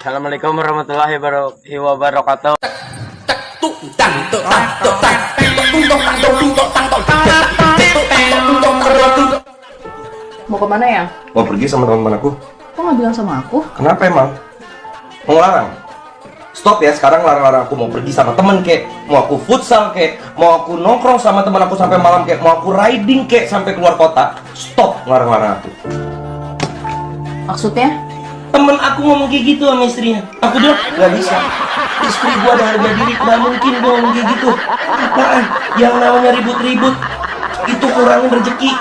Assalamualaikum warahmatullahi wabarakatuh. Mau kemana ya? Mau pergi sama teman-teman aku. Kok nggak bilang sama aku? Kenapa emang? Mau larang? Stop ya, sekarang larang-larang aku mau pergi sama temen kek, mau aku futsal kek, mau aku nongkrong sama teman aku sampai malam kek, mau aku riding kek sampai keluar kota. Stop larang-larang aku. Maksudnya? Temen aku ngomong kayak gitu sama istrinya. Aku bilang, gak bisa. Istri gua ada harga diri, gak mungkin gua ngomong kayak gitu. Apaan? Yang namanya ribut-ribut itu kurangin rezeki.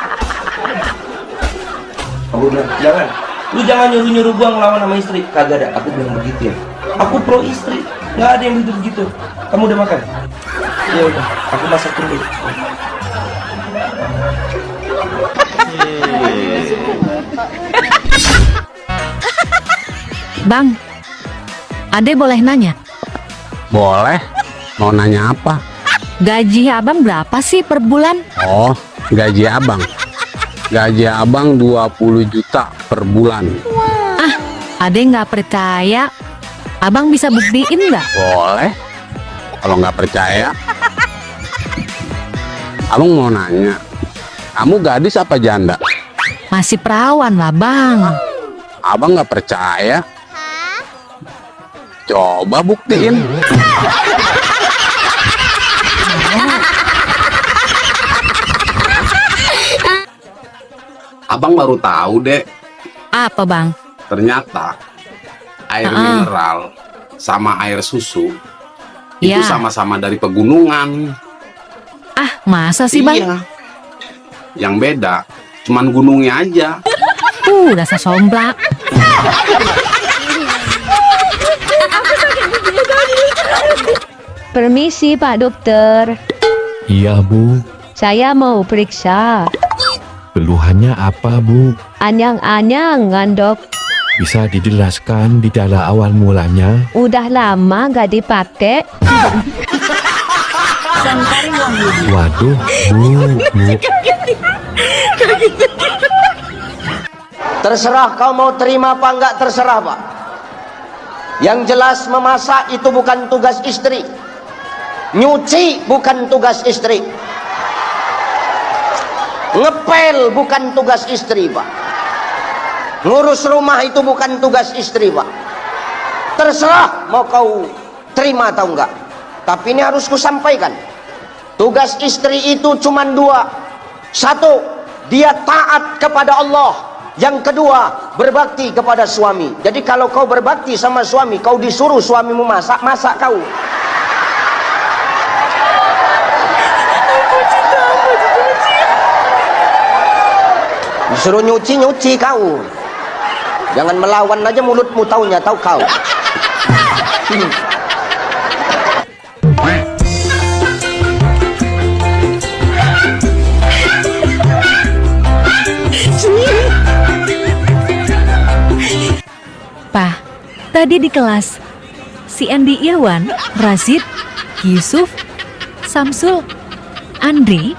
Aku bilang, jangan. Lu jangan nyuruh-nyuruh gua ngelawan sama istri. Kagak ada, aku bilang begitu ya. Aku pro istri, nggak ada yang begitu. Kamu udah makan? Ya udah, aku masak dulu. Bang, Ade boleh nanya? Boleh. Mau nanya apa? Gaji abang berapa sih per bulan? Oh, gaji abang. Gaji abang 20 juta per bulan. Ah, Ade nggak percaya. Abang bisa buktiin nggak? Boleh. Kalau nggak percaya, abang mau nanya. Kamu gadis apa janda? Masih perawan lah bang. Abang nggak percaya? Coba buktiin. Abang baru tahu deh. Apa bang? Ternyata air mineral sama air susu itu Ya. sama-sama dari pegunungan. Ah, masa sih bang? Iya. Yang beda cuman gunungnya aja. Dasar somplak. Permisi Pak Dokter, Iya Bu, saya mau periksa. keluhannya apa Bu? Anyang-anyang ngandok, Bisa dijelaskan gejala awal mulanya? udah lama gak dipakai. Waduh Bu. Terserah kau mau terima apa enggak, terserah Pak. Yang jelas memasak itu bukan tugas istri. Nyuci bukan tugas istri. Ngepel bukan tugas istri Pak. Ngurus rumah itu bukan tugas istri Pak. Terserah mau kau terima atau enggak. Tapi ini harus kusampaikan. Tugas istri itu cuma dua. Satu, dia taat kepada Allah. Yang kedua, berbakti kepada suami. Jadi kalau kau berbakti sama suami, kau disuruh suamimu masak, masak kau. Disuruh nyuci, nyuci kau. Jangan melawan aja mulutmu, taunya tahu kau. Pak, tadi di kelas si Andi Irwan, Razid, Yusuf, Samsul, Andri,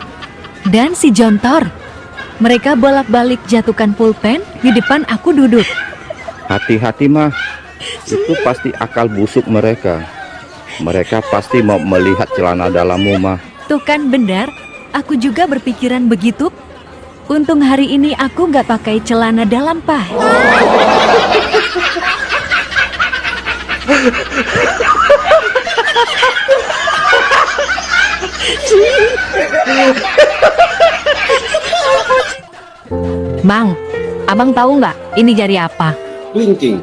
dan si Jontor. Mereka bolak-balik jatuhkan pulpen di depan aku duduk. Hati-hati mah, itu pasti akal busuk mereka. Mereka pasti mau melihat celana dalammu mah. Tuh kan benar, aku juga berpikiran begitu. Untung hari ini aku nggak pakai celana dalam, Pak. Bang, abang tahu nggak ini jari apa? Kelingking,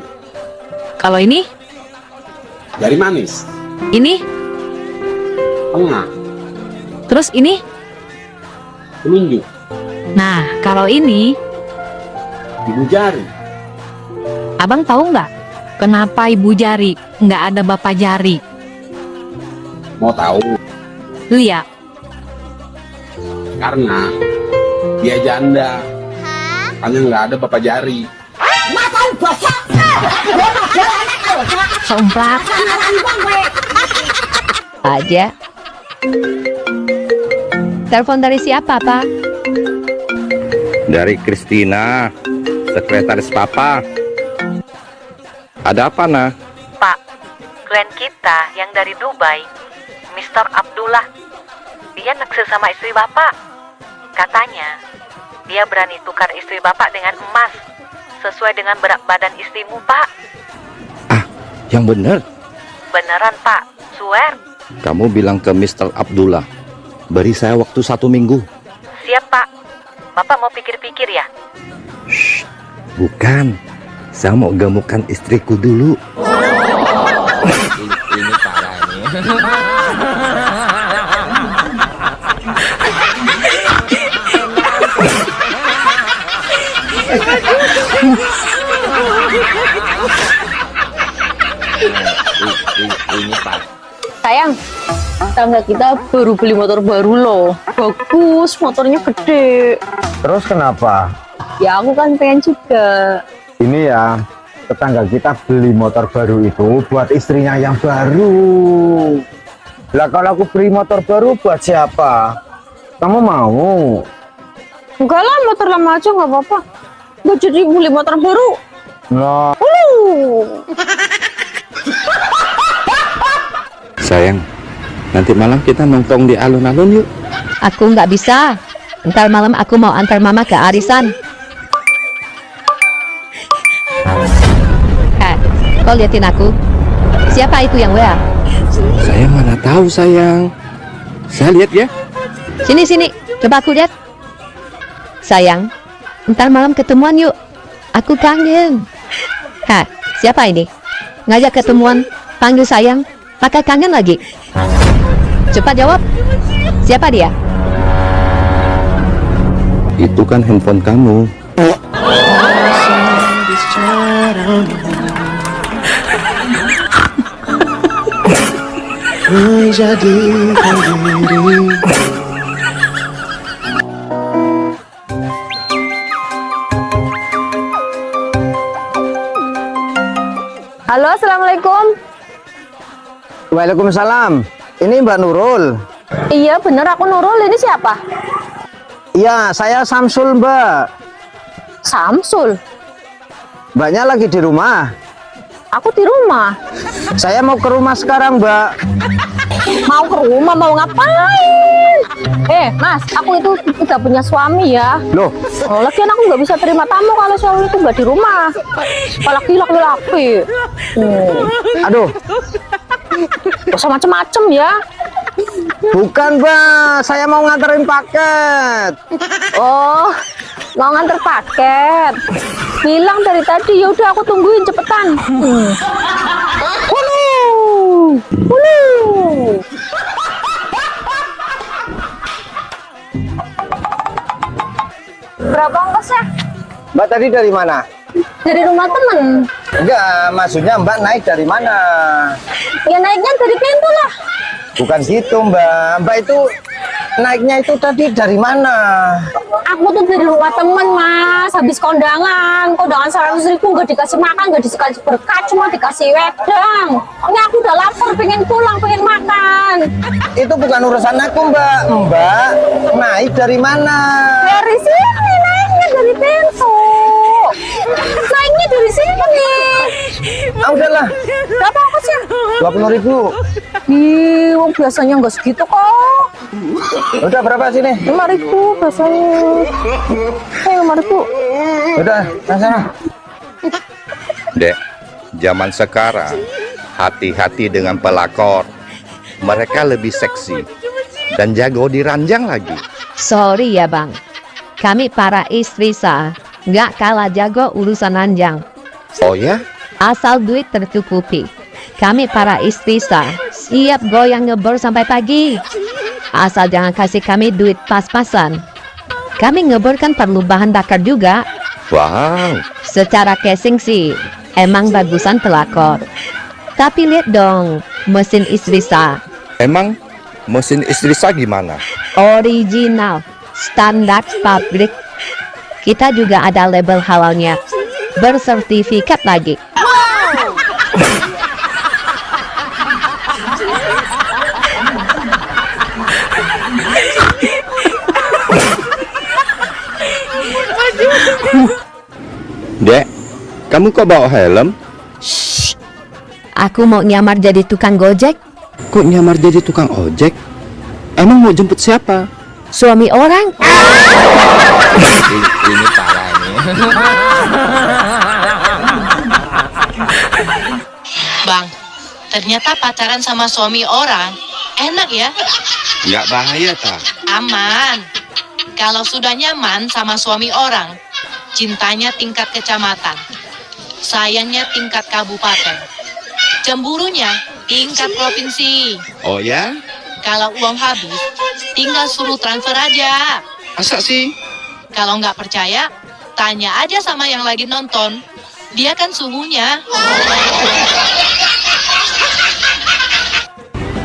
Kalau ini, jari manis, ini, tengah, terus ini. telunjuk, Nah, kalau ini, ibu jari. abang tahu nggak kenapa ibu jari nggak ada bapak jari? Mau tahu? Lihat, Karena dia janda. Makanya nggak ada bapak jari. somplak. Aja. Telepon dari siapa, Pak? Dari Kristina, sekretaris Papa. Ada apa, Nah? klien kita yang dari Dubai, Mr. Abdullah. Dia naksir sama istri bapak. Katanya, dia berani tukar istri bapak dengan emas sesuai dengan berat badan istrimu, Pak. Ah, yang benar. Beneran, Pak. Swear. Kamu bilang ke Mr. Abdullah, beri saya waktu 1 minggu. Siap, Pak. Bapak mau pikir-pikir ya? Shh, bukan. Saya mau gemukkan istriku dulu. Ini parah nih. Ini parah. Sayang, tangga kita baru beli motor baru loh. Bagus, motornya gede. Terus kenapa? Ya aku kan pengen juga. Ini ya, tetangga kita beli motor baru itu buat istrinya yang baru. Lah kalau aku beli motor baru buat siapa? Kamu mau? Enggak lah, motor lama aja nggak apa-apa. Nggak jadi beli motor baru. Nah, Sayang, nanti malam kita nongkrong di alun-alun yuk. Aku nggak bisa. Ntar malam aku mau antar mama ke arisan. Kau liatin aku. Siapa itu yang WA? Saya mana tahu sayang. Saya lihat ya. Sini, coba aku lihat. Sayang, ntar malam ketemuan yuk. Aku kangen. Siapa ini? Ngajak ketemuan, panggil sayang, pakai kangen lagi. Cepat jawab. Siapa dia? Itu kan handphone kamu. Halo, assalamualaikum. Waalaikumsalam. Ini Mbak Nurul. Iya bener, aku Nurul. Ini siapa? Iya, saya Samsul, Mbak. Samsul. Mbaknya lagi di rumah. Aku di rumah. Saya mau ke rumah sekarang, Mbak. Mau ke rumah, mau ngapain? Mas, aku itu udah punya suami ya. Loh, Lagian aku nggak bisa terima tamu kalau suami itu nggak di rumah. Apalagi laki-laki. aduh, Gak usah macem-macem ya. bukan, Mbak. Saya mau nganterin paket. Oh, mau nganter paket. Bilang dari tadi, yaudah aku tungguin cepetan. Berapa ongkosnya? Mbak tadi dari mana? Dari rumah temen. Enggak, maksudnya Mbak naik dari mana? Ya naiknya dari pintu lah. Bukan gitu, Mbak. Mbak itu naiknya itu tadi dari mana? Aku tuh dari rumah temen, Mas. Habis kondangan 100.000 nggak dikasih makan, nggak dikasih berkat, cuma dikasih wedang. Ini aku udah lapar, pengen pulang, pengen makan. Itu bukan urusan aku, Mbak. Mbak naik dari mana? Dari sini naiknya, dari pintu. Naiknya dari sini. Ah, udahlah, Berapa ongkosnya? 20.000. Ih, biasanya nggak segitu kok. Udah berapa sini? 5.000 biasanya. 5.000. Udah, sana. Dek, zaman sekarang hati-hati dengan pelakor. Mereka lebih seksi dan jago diranjang lagi. Sorry ya bang. Kami para istri sah nggak kalah jago urusan ranjang. Oh ya? Asal duit tercukupi. Kami para istri sah siap goyang ngebor sampai pagi. Asal jangan kasih kami duit pas-pasan. Kami ngebor kan perlu bahan bakar juga. Wow. Secara casing sih emang bagusan pelakor. Tapi lihat dong mesin istri sah. Emang mesin istri saya gimana? Original, standar pabrik. Kita juga ada label halalnya. Bersertifikat lagi. Dek, kamu kok bawa helm? Aku mau nyamar jadi tukang gojek. Kok nyamar jadi tukang ojek? Emang mau jemput siapa? Suami orang. Ini parah ini. Bang, ternyata pacaran sama suami orang enak ya? Nggak bahaya tak? Aman. Kalau sudah nyaman sama suami orang, cintanya tingkat kecamatan, sayangnya tingkat kabupaten, cemburunya tingkat provinsi. Oh ya? Kalau uang habis, tinggal suruh transfer aja. Masa sih? Kalau nggak percaya, tanya aja sama yang lagi nonton. Dia kan suhunya.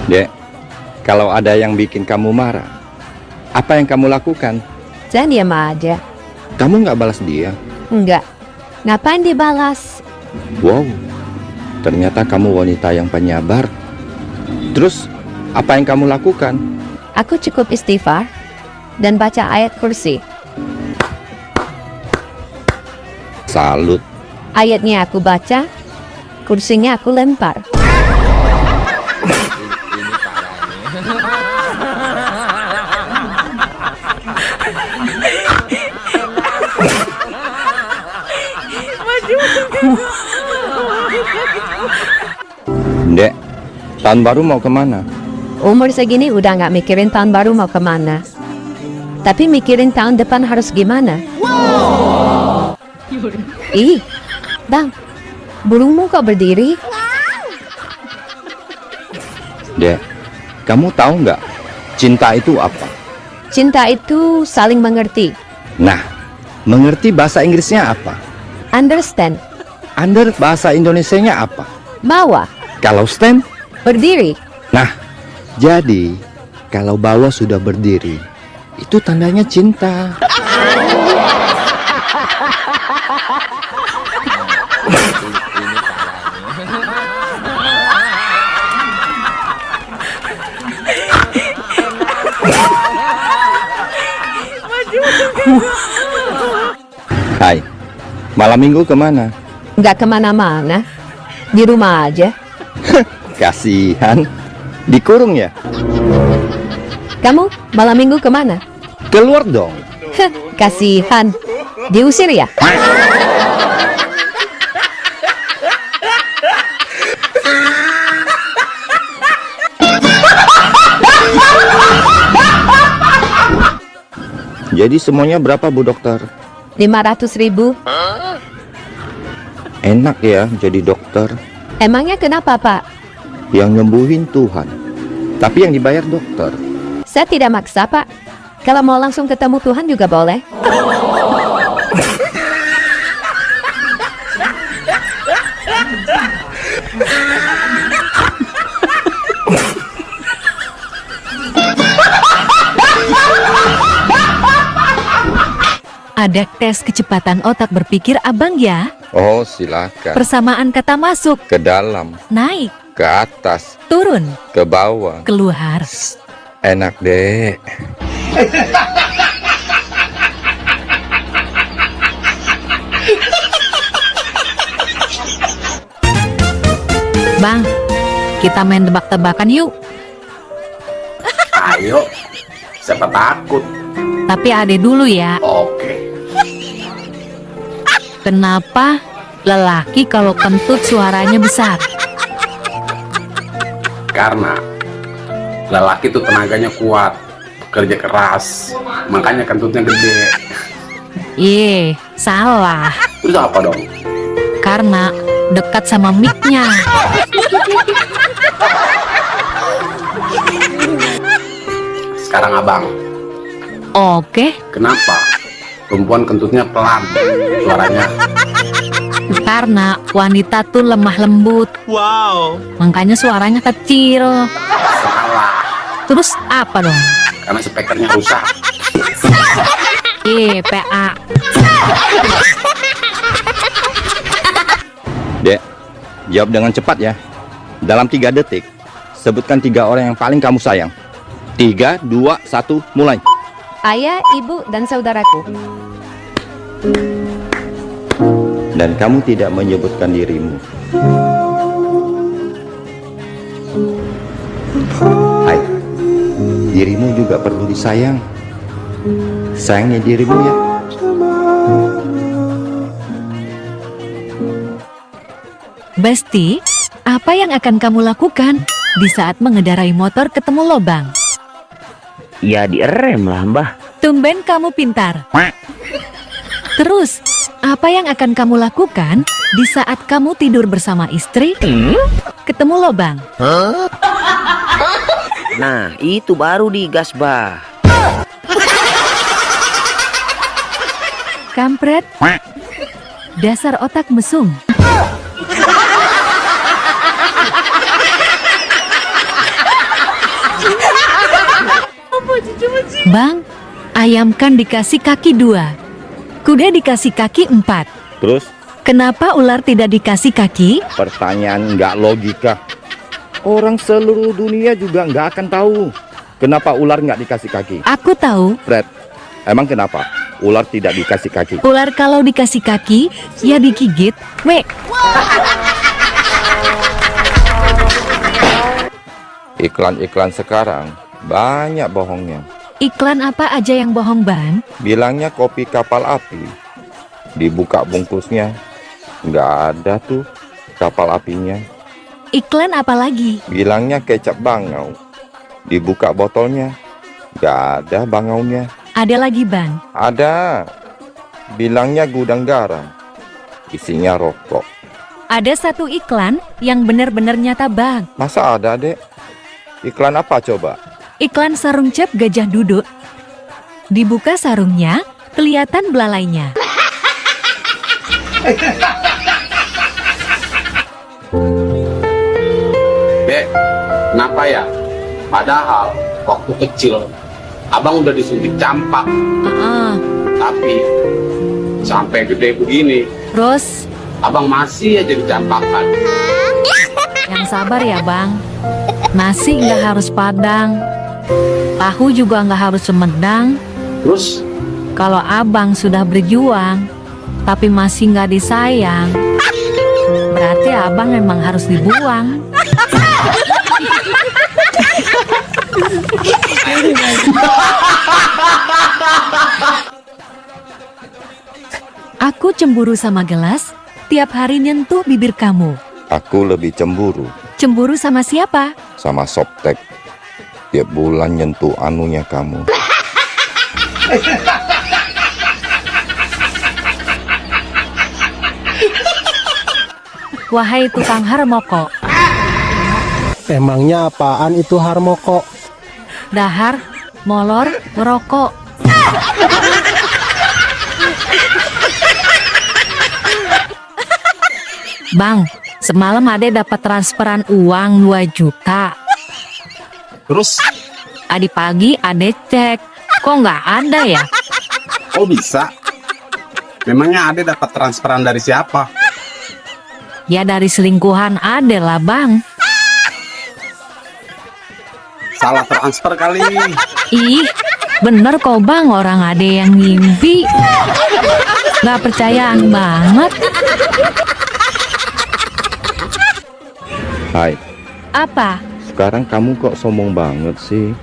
Dek, kalau ada yang bikin kamu marah, apa yang kamu lakukan? Saya diam aja. Kamu nggak balas dia? Enggak. Ngapain dibalas? Wow, ternyata kamu wanita yang penyabar. Terus, apa yang kamu lakukan? Aku cukup istighfar dan baca ayat kursi. Salut. Ayatnya aku baca, kursinya aku lempar. Ini parah ini. Dek, tahun baru mau kemana? Umur segini udah nggak mikirin tahun baru mau kemana. Tapi mikirin tahun depan harus gimana. Ih, Bang, burungmu kok berdiri? Dek, kamu tahu nggak cinta itu apa? Cinta itu saling mengerti. Nah, mengerti bahasa Inggrisnya apa? Understand. Under bahasa Indonesianya apa? Bawah. Kalau stand? Berdiri. Nah, jadi kalau bawah sudah berdiri, itu tandanya cinta. Ini parah ini. Hai, malam minggu kemana? Nggak kemana-mana. Di rumah aja. Kasihan, dikurung ya? Kamu malam minggu kemana? Keluar dong. Kasihan. Diusir ya? Jadi semuanya berapa Bu Dokter? 500.000. Enak ya jadi dokter. Emangnya kenapa, Pak? Yang nyembuhin Tuhan, tapi yang dibayar dokter. Saya tidak maksa, Pak. Kalau mau langsung ketemu Tuhan juga boleh. Ada tes kecepatan otak berpikir abang ya. Oh silakan. Persamaan kata masuk, Ke dalam, naik, ke atas, turun, ke bawah. keluar. Enak deh. Bang, kita main tebak-tebakan yuk. Ayo, siapa takut? Tapi ade dulu ya. Oke. Kenapa lelaki kalau kentut suaranya besar? Karena lelaki itu tenaganya kuat, kerja keras, makanya kentutnya gede. Ye, salah. Terus apa dong? Karena dekat sama mic-nya. Sekarang abang, Oke, kenapa perempuan kentutnya pelan suaranya? karena wanita tuh lemah lembut. Wow. Makanya suaranya kecil. Salah, Terus apa dong? karena speakernya rusak. PA. Dek, jawab dengan cepat ya. Dalam 3 detik, sebutkan 3 orang yang paling kamu sayang. 3, 2, 1, mulai. Ayah, ibu, dan saudaraku. Dan kamu tidak menyebutkan dirimu. juga perlu disayang. Sayangi dirimu ya. Besti, apa yang akan kamu lakukan di saat mengendarai motor ketemu lobang? Ya direm lah mbah. Tumben kamu pintar. Terus, apa yang akan kamu lakukan di saat kamu tidur bersama istri ketemu lobang? Nah itu baru digas bah. Kampret. Dasar otak mesum. Bang, ayam kan dikasih kaki 2, kuda dikasih kaki 4. Terus? Kenapa ular tidak dikasih kaki? Pertanyaan nggak logika. Orang seluruh dunia juga nggak akan tahu kenapa ular nggak dikasih kaki. Aku tahu. Fred, emang kenapa ular tidak dikasih kaki? Ular kalau dikasih kaki, ya digigit. Wek. Iklan-iklan sekarang banyak bohongnya. Iklan apa aja yang bohong, Bang? Bilangnya kopi kapal api. Dibuka bungkusnya, nggak ada tuh kapal apinya. Iklan apa lagi? Bilangnya kecap bangau. Dibuka botolnya, nggak ada bangaunya. Ada lagi, Bang. Ada. Bilangnya gudang garam. Isinya rokok. Ada satu iklan yang benar-benar nyata, Bang. Masa ada, Dek? Iklan apa coba? Iklan sarung cap gajah duduk. Dibuka sarungnya, kelihatan belalainya. Dek, kenapa ya? Padahal waktu kecil abang udah disuntik campak. Tapi sampai gede begini, Terus, abang masih aja dicampakan. yang sabar ya, Bang. Nasi nggak harus padang, tahu juga nggak harus sumedang. Terus? Kalau abang sudah berjuang, tapi masih nggak disayang, berarti abang memang harus dibuang. Aku cemburu sama gelas, tiap hari nyentuh bibir kamu. Aku lebih cemburu Cemburu sama siapa? sama Softtek. Tiap bulan nyentuh anunya kamu. Wahai tukang harmoko. Emangnya apaan itu harmoko? Dahar, molor, merokok. Bang, semalam Ade dapat transferan uang 2 juta. Terus? Tadi pagi Ade cek, kok nggak ada ya? Oh bisa? Memangnya Ade dapat transferan dari siapa? Ya dari selingkuhan Ade lah, Bang. Salah transfer kali. Ih, bener kok Bang, orang Ade yang ngimpi. Gak percayaan banget. Hai, Apa? sekarang kamu kok sombong banget sih?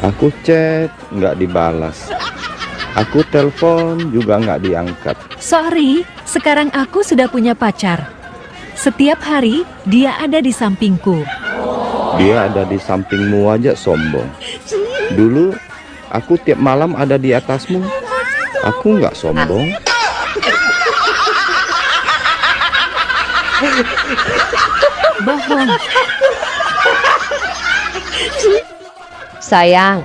Aku chat, nggak dibalas. Aku telepon juga nggak diangkat. Sorry, sekarang aku sudah punya pacar. Setiap hari dia ada di sampingku. Dia ada di sampingmu aja sombong. Dulu aku tiap malam ada di atasmu. Aku nggak sombong. Bohong. Sayang,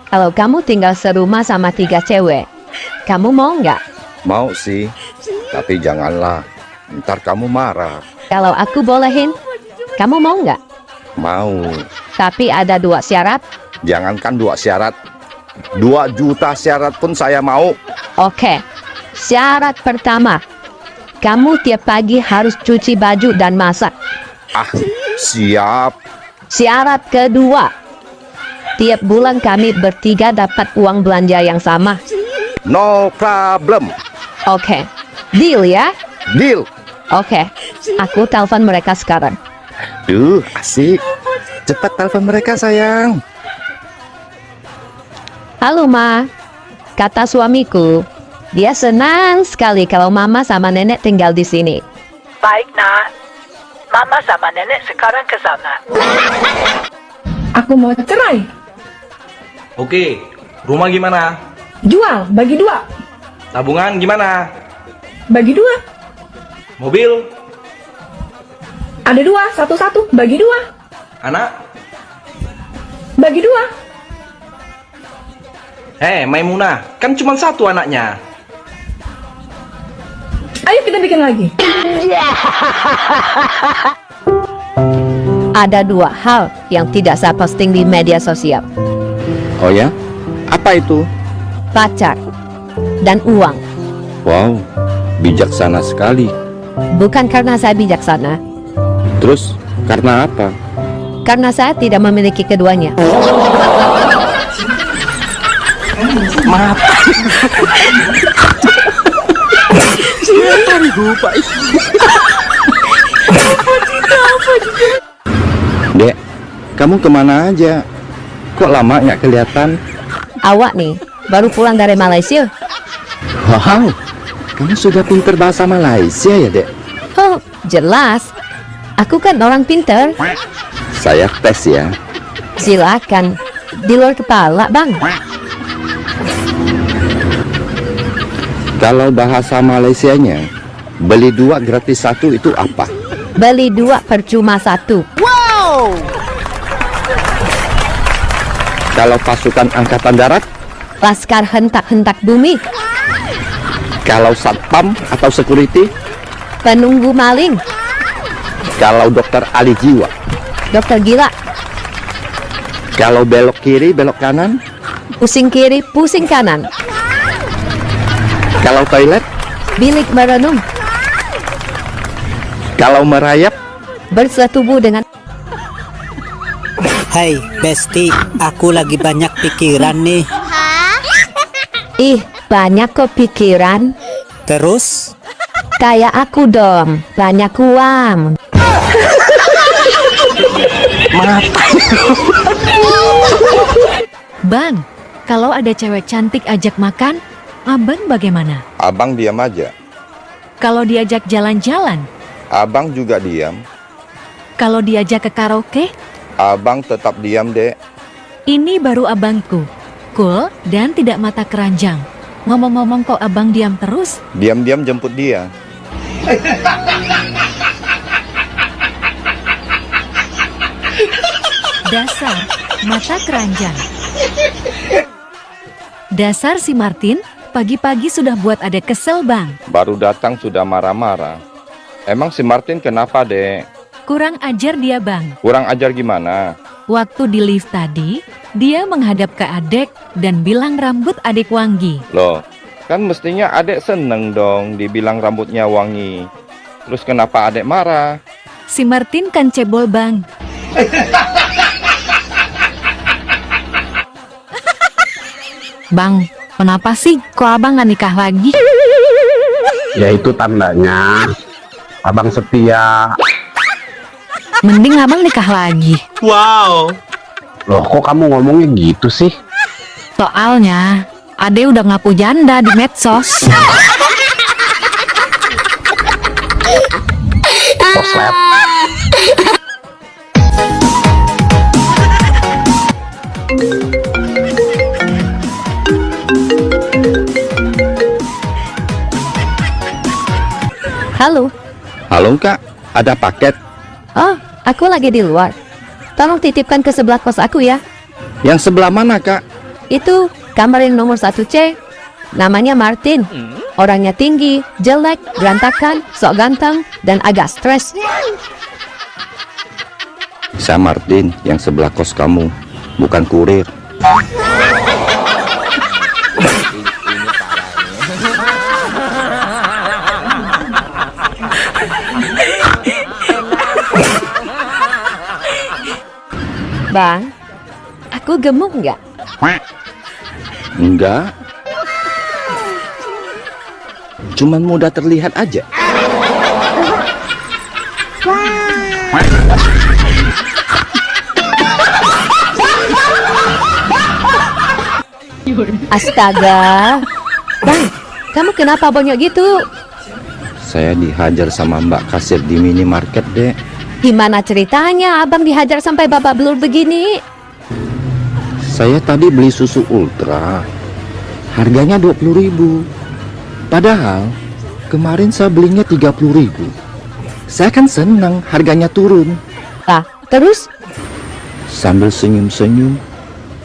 kalau kamu tinggal serumah sama 3 cewek, kamu mau nggak? Mau sih, tapi janganlah. Ntar kamu marah. Kalau aku bolehin, kamu mau nggak? Mau. Tapi ada 2 syarat. Jangankan 2 syarat. 2 juta syarat pun saya mau. Oke, syarat pertama, kamu tiap pagi harus cuci baju dan masak. Ah, siap. Syarat kedua, tiap bulan kami bertiga dapat uang belanja yang sama. No problem. Oke, deal ya? Deal. Oke, aku telepon mereka sekarang. Duh, asik. Cepat telepon mereka, sayang. Halo, Ma. Kata suamiku, dia senang sekali kalau Mama sama Nenek tinggal di sini. Baik, Nak. Mama sama Nenek sekarang ke sana. Aku mau cerai. Oke, rumah gimana? Jual, bagi 2. Tabungan gimana? Bagi 2. Mobil? Ada 2, satu-satu, bagi 2. Anak? Bagi 2. Maimunah, kan cuma 1 anaknya. Ayo kita bikin lagi. Ada 2 hal yang tidak saya posting di media sosial. Oh ya? Apa itu? Pacar dan uang. Wow, bijaksana sekali. Bukan karena saya bijaksana, Terus, karena apa? karena saya tidak memiliki keduanya. Dek, kamu kemana aja? Kok lama nggak kelihatan? Awak nih, baru pulang dari Malaysia. Wow, kamu sudah pinter bahasa Malaysia ya, Dek? Oh, jelas. Aku kan orang pinter. Saya tes ya. Silakan. Di luar kepala, Bang. Kalau bahasa Malaysianya, beli 2 gratis 1 itu apa? Beli 2 percuma 1. Wow! Kalau pasukan angkatan darat? Laskar hentak-hentak bumi. Kalau satpam atau security? Penunggu maling. Kalau dokter ahli jiwa? Dokter gila. Kalau belok kiri, belok kanan? Pusing kiri, pusing kanan. Kalau toilet? Bilik merenung. Kalau merayap? Bersetubuh dengan... Hai, Besti, aku lagi banyak pikiran nih. Ih, banyak kok pikiran. Terus? Kayak aku dong, banyak uang. Bang, kalau ada cewek cantik ajak makan, abang bagaimana? Abang diam aja. Kalau diajak jalan-jalan, Abang juga diam. kalau diajak ke karaoke, Abang tetap diam, Dek. ini baru abangku. Cool dan tidak mata keranjang. Ngomong-ngomong kok abang diam terus? Diam-diam jemput dia. Dasar mata keranjang. Dasar si Martin, pagi-pagi sudah buat adek kesel, Bang. Baru datang sudah marah-marah. Emang si Martin kenapa, Dek? Kurang ajar dia, Bang. Kurang ajar gimana? Waktu di lift tadi, dia menghadap ke adek dan bilang rambut adek wangi. Loh, kan mestinya adek seneng dong dibilang rambutnya wangi. Terus kenapa adek marah? Si Martin kan cebol, Bang. Bang, kenapa sih kok abang gak nikah lagi? Ya itu tandanya abang setia. Mending abang nikah lagi. Wow. Loh, kok kamu ngomongnya gitu sih? Soalnya, ade udah ngaku janda di medsos. Koslet. Halo. Halo, Kak. Ada paket? Oh, aku lagi di luar. Tolong titipkan ke sebelah kos aku ya. Yang sebelah mana, Kak? Itu kamar yang nomor 1C. Namanya Martin. Orangnya tinggi, jelek, berantakan, sok ganteng, dan agak stres. Saya Martin, yang sebelah kos kamu. Bukan kurir. Bang, aku gemuk nggak? Enggak. Cuman mudah terlihat aja. Astaga. Bang, kamu kenapa bonyok gitu? Saya dihajar sama Mbak kasir di minimarket, Dek. Gimana ceritanya abang dihajar sampai babak belur begini? Saya tadi beli susu ultra. Harganya 20.000. Padahal kemarin saya belinya 30.000. Saya kan senang harganya turun. Lah, terus? Sambil senyum-senyum,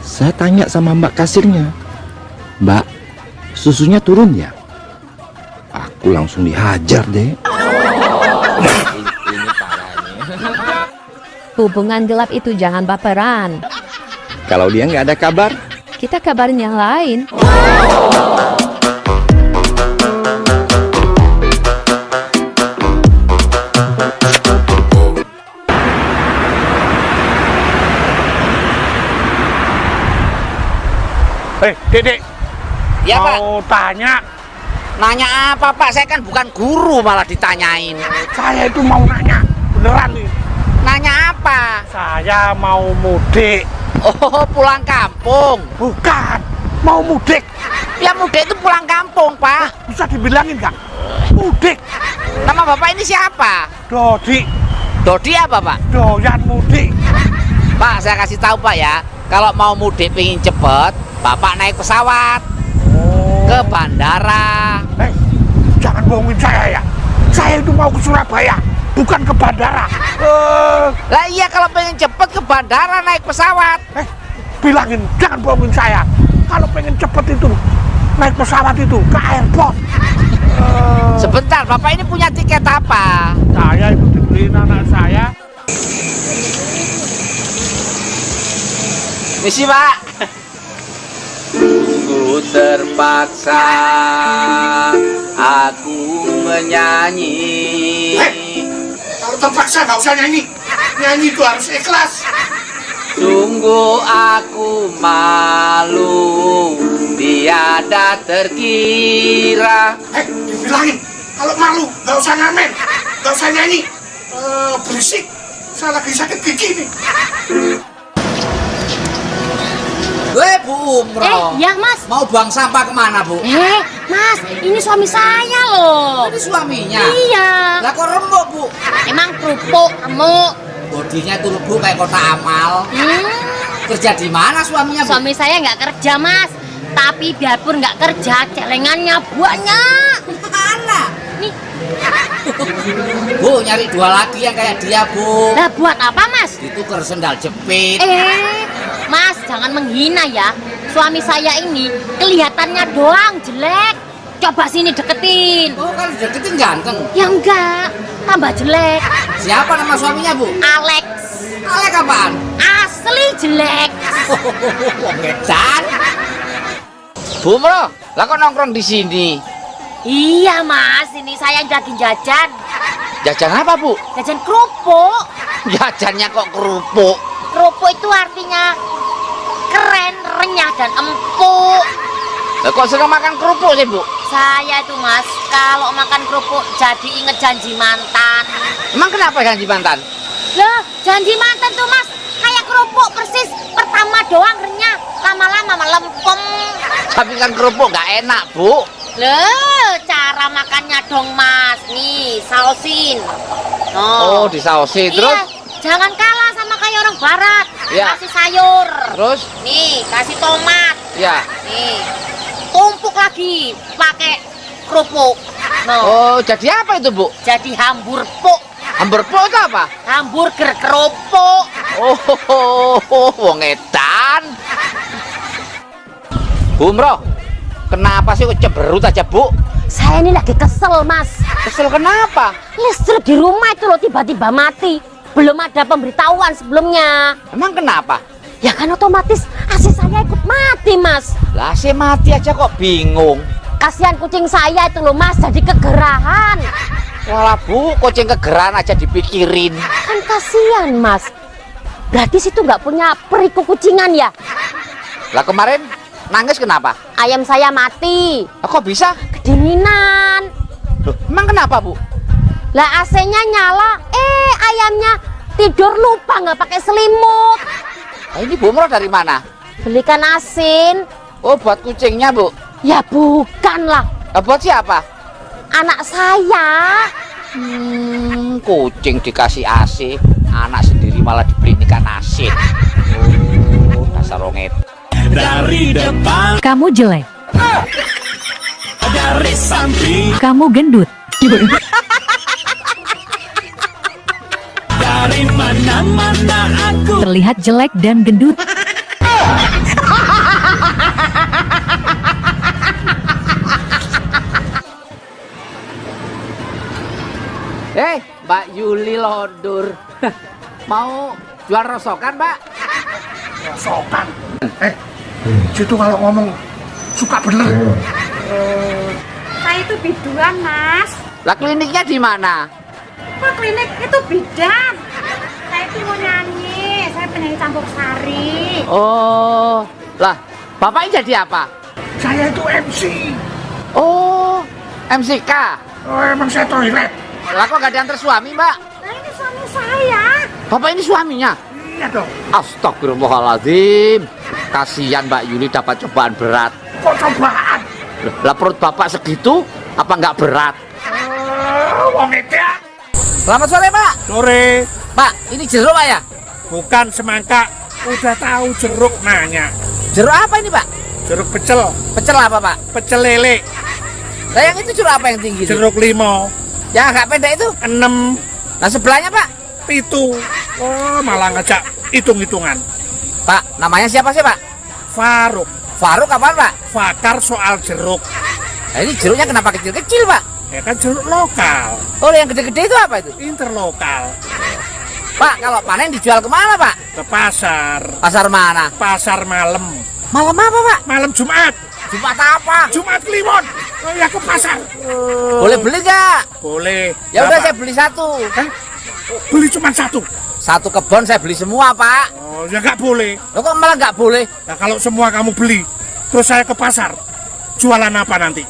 saya tanya sama Mbak kasirnya, "Mbak, susunya turun ya?" Aku langsung dihajar, Dek. Hubungan gelap itu jangan baperan. Kalau dia nggak ada kabar, Kita kabarin yang lain. Dedek. Ya, mau tanya. Nanya apa, Pak? Saya kan bukan guru malah ditanyain. Saya itu mau nanya, beneran nih. Nanya apa? Saya mau mudik. Oh, pulang kampung. Bukan, mau mudik. Ya mudik itu pulang kampung, Pak. Bisa dibilangin nggak? Mudik. Nama Bapak ini siapa? Dodi. Dodi apa, Pak? Doyan mudik. Pak, saya kasih tahu, Pak ya. Kalau mau mudik pengen cepet, Bapak naik pesawat ke bandara. Jangan bohongin saya ya. Saya itu mau ke Surabaya, bukan ke bandara. Lah iya, kalau pengen cepet ke bandara naik pesawat. Bilangin, jangan bohongin saya. Kalau pengen cepet itu naik pesawat itu ke airport. Sebentar, Bapak ini punya tiket apa? Saya itu dibeliin anak saya. Misi, Pak. Ku terpaksa aku menyanyi. Kalau terpaksa nggak usah nyanyi. Nyanyi itu harus ikhlas. Sungguh aku malu, tiada terkira. Dibilangin, kalau malu nggak usah ngamen, nggak usah nyanyi. Berisik, saya lagi sakit gigi nih. Bu Umroh. Ya Mas. Mau buang sampah kemana, Bu? Mas, ini suami saya loh. Ini suaminya? Iya. Lah kok remuk, Bu? Emang kerupuk, remuk. Bodinya itu remuk kayak kota amal. Kerja di mana suaminya, Bu? Suami saya nggak kerja, Mas. Tapi biarpun nggak kerja, celengannya banyak. Mana? Nih. Bu, nyari dua lagi yang kayak dia, Bu. Lah buat apa, Mas? Ditukar sendal jepit. Mas, jangan menghina ya. Suami saya ini kelihatannya doang jelek. Coba sini deketin. Oh, kan deketin ganteng. Ya enggak, tambah jelek. Siapa nama suaminya, Bu? Alex. Alex apaan? Asli jelek. Ngedan. Bu Umroh, lah kok nongkrong di sini? Iya, Mas, ini saya lagi jajan. Jajan apa, Bu? Jajan kerupuk. Jajannya kok kerupuk? Kerupuk itu artinya keren, renyah, dan empuk. Lah kok sering makan kerupuk sih, Bu? Saya itu, Mas, kalau makan kerupuk jadi inget janji mantan. Emang kenapa janji mantan? Loh, janji mantan tuh, Mas, kayak kerupuk persis. Pertama doang renyah, lama-lama melempem. Tapi kan kerupuk nggak enak, Bu. Loh, cara makannya dong, Mas. Nih, sausin. Oh, disausin. Terus? Iya, jangan kalah sama kayak orang barat. Iya. Kasih sayur. Terus? Nih, kasih tomat. Ya. Nih, tumpuk lagi pakai kerupuk. Oh, jadi apa itu, Bu? Jadi hamburpuk. Hamburpuk itu apa? Hamburger kerupuk. Oh, wong edan. Bu Umroh, kenapa sih kok ceberut aja, Bu? Saya ini lagi kesel, Mas. Kesel kenapa? Listrik di rumah itu loh tiba-tiba mati. Belum ada pemberitahuan sebelumnya. Emang kenapa? Ya kan otomatis AC saya ikut mati, Mas. Lah AC mati aja kok bingung. Kasihan kucing saya itu loh, Mas, jadi kegerahan. Walah, Bu, kucing kegerahan aja dipikirin. Kan kasihan, Mas. Berarti situ nggak punya periku kucingan ya? Lah kemarin nangis kenapa? Ayam saya mati. Kok bisa? Kedinginan. Loh, emang kenapa, Bu? Lah AC-nya nyala, ayamnya tidur lupa nggak pakai selimut. Nah, ini Bu Umroh dari mana? Belikan asin. Oh, buat kucingnya, Bu? Ya bukan lah. Buat siapa? Anak saya. Kucing dikasih AC, anak sendiri malah dibeli ikan asin. Oh, dasar ronget. Dari depan, Kamu jelek. dari samping, Kamu gendut. dari mana-mana aku. Terlihat jelek dan gendut. Mbak Yuli Londur. Mau jual rosokan, Mbak? Rosokan. Situ kalau ngomong suka bener. Saya itu biduan, Mas. Lah kliniknya di mana? Kok klinik itu bidan? Saya itu mau nyanyi, saya penyanyi campur sari. Oh, lah Bapak ini jadi apa? Saya itu MC. Oh, MCK. Oh, emang saya toilet. Lah kok gak diantar suami, Mbak? Nah ini suami saya. Bapak ini suaminya? Iya dong. Astagfirullahaladzim. Kasihan Mbak Yuli dapat cobaan berat. Kok cobaan? Lah perut Bapak segitu, apa nggak berat? Wong ya. Selamat sore, Pak. Sore. Pak, ini jeruk, Pak ya? Bukan semangka. Udah tahu jeruk nanya. Jeruk apa ini, Pak? Jeruk pecel. Pecel apa, Pak? Pecel lele. Lah yang itu jeruk apa yang tinggi? Jeruk limo. Yang agak pendek itu? 6. Nah sebelahnya, Pak? 7. Oh, malah ngajak hitung-hitungan. Pak, namanya siapa sih, Pak? Faruk. Faruk apaan, Pak? Fakar soal jeruk. Nah, ini jeruknya kenapa kecil-kecil, Pak? Ya kan jeruk lokal. Oh, yang gede-gede itu apa itu? Interlokal. Pak, kalau panen dijual kemana, Pak? Ke pasar. Pasar mana? Pasar malam. Malam apa, Pak? Malam Jumat. Jumat apa? Jumat Kliwon. Oh ya ke pasar. Boleh beli nggak? Boleh. Ya udah saya beli satu. Beli cuma satu. Satu kebon saya beli semua, Pak. Oh ya nggak boleh. Lo kok malah nggak boleh? Nah kalau semua kamu beli, terus saya ke pasar, jualan apa nanti?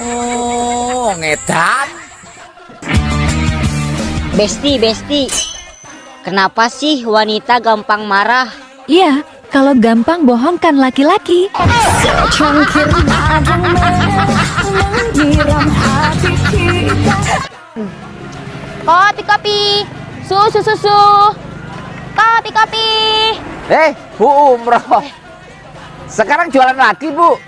Oh, ngedan. Besti. Kenapa sih wanita gampang marah? Iya, kalau gampang bohongkan laki-laki. Kopi. Susu. Kopi. Bu Umroh. Sekarang jualan lagi, Bu.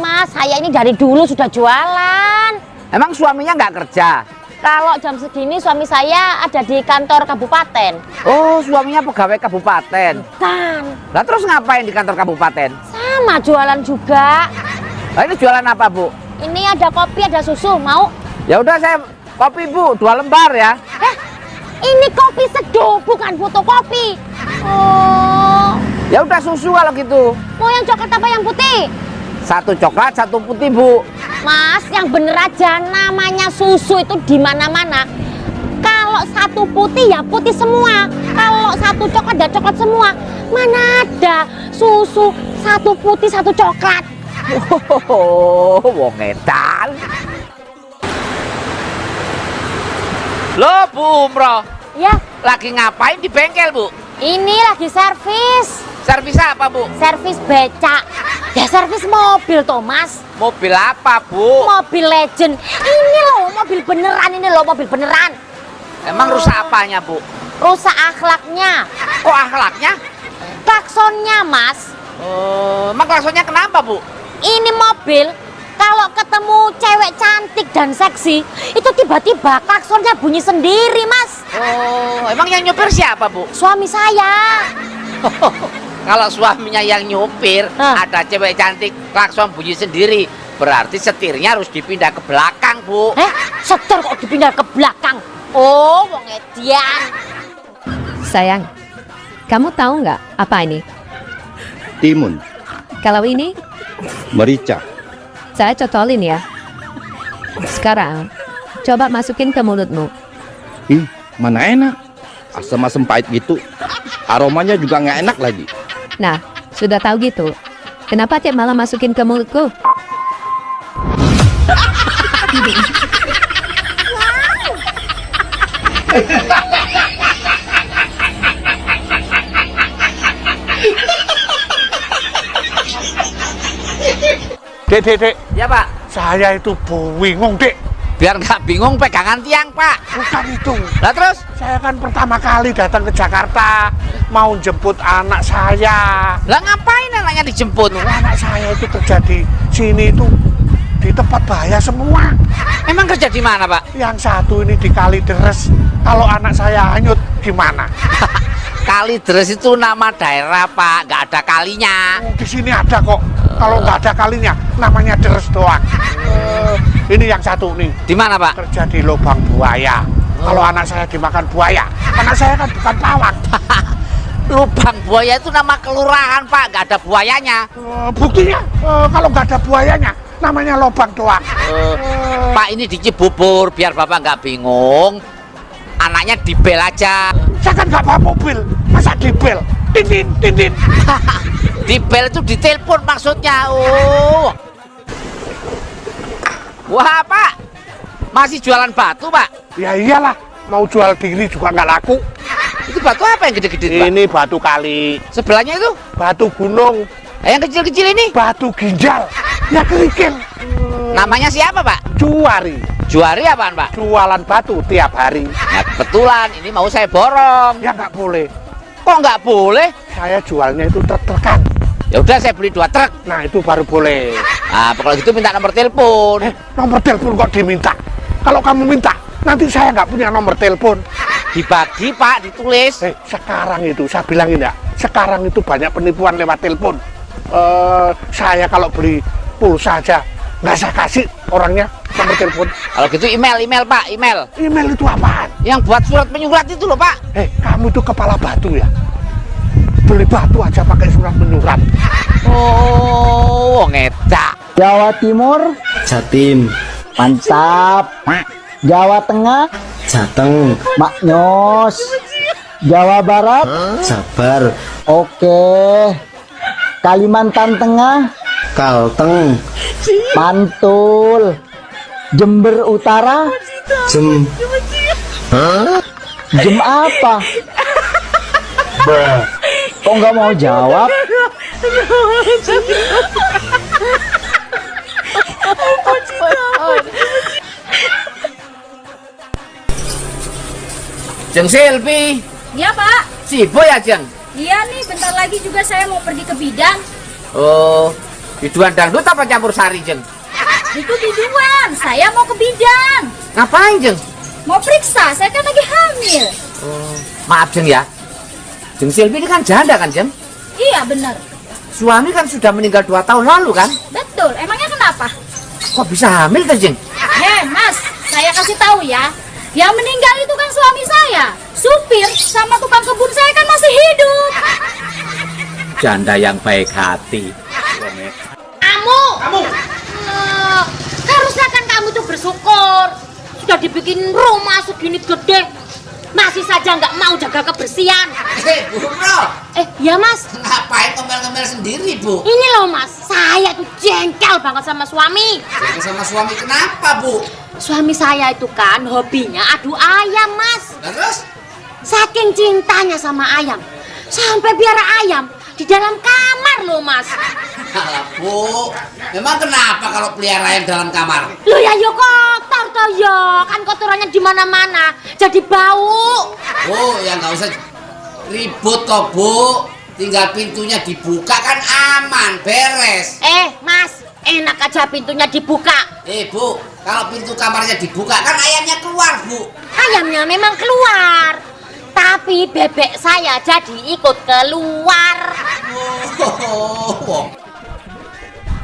Mas, saya ini dari dulu sudah jualan. Emang suaminya nggak kerja? Kalau jam segini suami saya ada di kantor kabupaten. Oh, suaminya pegawai kabupaten. Kan. Lah terus ngapain di kantor kabupaten? Sama jualan juga. Lah ini jualan apa, Bu? Ini ada kopi, ada susu. Mau? Ya udah saya kopi, Bu, 2 lembar ya. Ini kopi seduh, bukan fotokopi. Oh. Ya udah susu kalau gitu. Mau yang coklat apa yang putih? 1 coklat, 1 putih, Bu. Mas, yang bener aja, namanya susu itu di mana-mana. Kalau 1 putih ya putih semua. Kalau 1 coklat ya coklat semua. Mana ada susu 1 putih 1 coklat. Wong edan. Loh, Bu Umroh. Ya. Lagi ngapain di bengkel, Bu? Ini lagi servis. Servis apa, Bu? Servis becak. Ya servis mobil, Thomas. Mobil apa, Bu? Mobil legend. Ini loh, mobil beneran. Emang rusak apanya, Bu? Rusak akhlaknya. Kok akhlaknya? Klaksonnya, Mas. Emang klaksonnya kenapa, Bu? Ini mobil, kalau ketemu cewek cantik dan seksi, itu tiba-tiba klaksonnya bunyi sendiri, Mas. Oh, emang yang nyupir siapa, Bu? Suami saya. Kalau suaminya yang nyupir, ada cewek cantik, klakson bunyi sendiri, berarti setirnya harus dipindah ke belakang, Bu. Setir kok dipindah ke belakang? Oh, wong edian. Sayang, kamu tahu nggak apa ini? Timun, Kalau ini, merica. saya cocolin ya. Sekarang, coba masukin ke mulutmu. Ih, mana enak. Asam-asam pahit gitu. Aromanya juga nggak enak lagi. Nah, sudah tahu gitu. Kenapa tiap malam masukin ke mulutku? Dek. Ya, Pak. Saya itu bingung, Dek. Biar nggak bingung pegangan tiang, Pak. Bukan itu. Lah terus? Saya kan pertama kali datang ke Jakarta mau jemput anak saya. Lah ngapain anaknya dijemput? Anak saya itu kerja di sini itu di tempat bahaya semua. Emang kerja di mana, Pak? Yang satu ini di Kalideres. Kalau anak saya hanyut gimana? Kalideres itu nama daerah, Pak. Nggak ada kalinya. Di sini ada kok. Kalau nggak ada kalinya, namanya deres doang. Ini yang satu nih. Di mana, Pak? Kerja di lubang buaya. Kalau anak saya dimakan buaya, anak saya kan bukan pawang. Lubang buaya itu nama kelurahan, Pak. Nggak ada buayanya. Buktinya, kalau nggak ada buayanya, namanya lubang doang. Pak, ini di Cibubur, biar Bapak nggak bingung. Anaknya dibel aja. Saya kan nggak bawa mobil, masa dibel? Tin. Dibel itu ditelepon maksudnya. Oh. Wah, Pak. Masih jualan batu, Pak? Ya iyalah, mau jual diri juga nggak laku. Itu batu apa yang gede-gede, Pak? Ini batu kali. Sebelahnya itu? Batu gunung. Yang kecil-kecil ini? Batu ginjal. Ya kerikil. Namanya siapa, Pak? Juari. Juari apaan, Pak? Jualan batu tiap hari. Nah, kebetulan ini mau saya borong. Ya nggak boleh. Kok nggak boleh? Saya jualnya itu truk-trukan. Ya udah, saya beli 2 truk. Nah, itu baru boleh. Nah, kalau gitu minta nomor telepon. Nomor telepon kok diminta? Kalau kamu minta, nanti saya nggak punya nomor telepon. Dibagi, Pak, ditulis. Sekarang itu, saya bilangin ya, sekarang itu banyak penipuan lewat telepon. Saya kalau beli pulsa aja, nggak saya kasih orangnya nomor telepon. Kalau gitu email, Pak, email. Email itu apaan? Yang buat surat menyurat itu loh, Pak. Kamu itu kepala batu ya? Beli batu aja pakai surat menyurat. Oh, ngecak. Jawa Timur, Jatim. mantap. Jawa Tengah, Jateng. Maknyos. Jawa Barat, Jabar. oke. Kalimantan Tengah, Kalteng. Mantul. Jember Utara, Jem. Jem apa? Kok nggak mau jawab? Jeng Silvi. Iya, Pak. Sibuk ya, Jeng? Iya nih, bentar lagi juga saya mau pergi ke bidan. Oh, biduan dangdut apa campur sari, Jeng? Itu biduan, saya mau ke bidan. Ngapain, Jeng? Mau periksa, saya kan lagi hamil. Oh, maaf, Jeng ya. Jeng Silvi ini kan janda kan, Jeng? Iya, benar. Suami kan sudah meninggal 2 tahun lalu kan? Betul, emangnya kenapa? Kok bisa hamil tuh, Jeng? Mas, saya kasih tahu ya. Yang meninggal itu kan suami saya. Supir sama tukang kebun saya kan masih hidup. Janda yang baik hati. Kamu harusnya kan kamu tuh bersyukur. Sudah dibikin rumah segini gede, masih saja nggak mau jaga kebersihan. Bu Bro. Ya Mas. Ngapain ngomel-ngomel sendiri, Bu? Ini loh Mas, saya tuh jengkel banget sama suami. Jengkel sama suami kenapa, Bu? Suami saya itu kan hobinya adu ayam, Mas. Nah, terus? Saking cintanya sama ayam, sampai biara ayam di dalam kamar loh, Mas. Alah, Bu, memang kenapa kalau pelihara ayam dalam kamar? Loh ya, yo kotor toh yo, kan kotorannya di mana-mana, jadi bau. Bu, ya nggak usah ribut toh, Bu. Tinggal pintunya dibuka kan aman, beres. Mas, enak aja pintunya dibuka. Bu, kalau pintu kamarnya dibuka kan ayamnya keluar, Bu. Ayamnya memang keluar, tapi bebek saya jadi ikut keluar.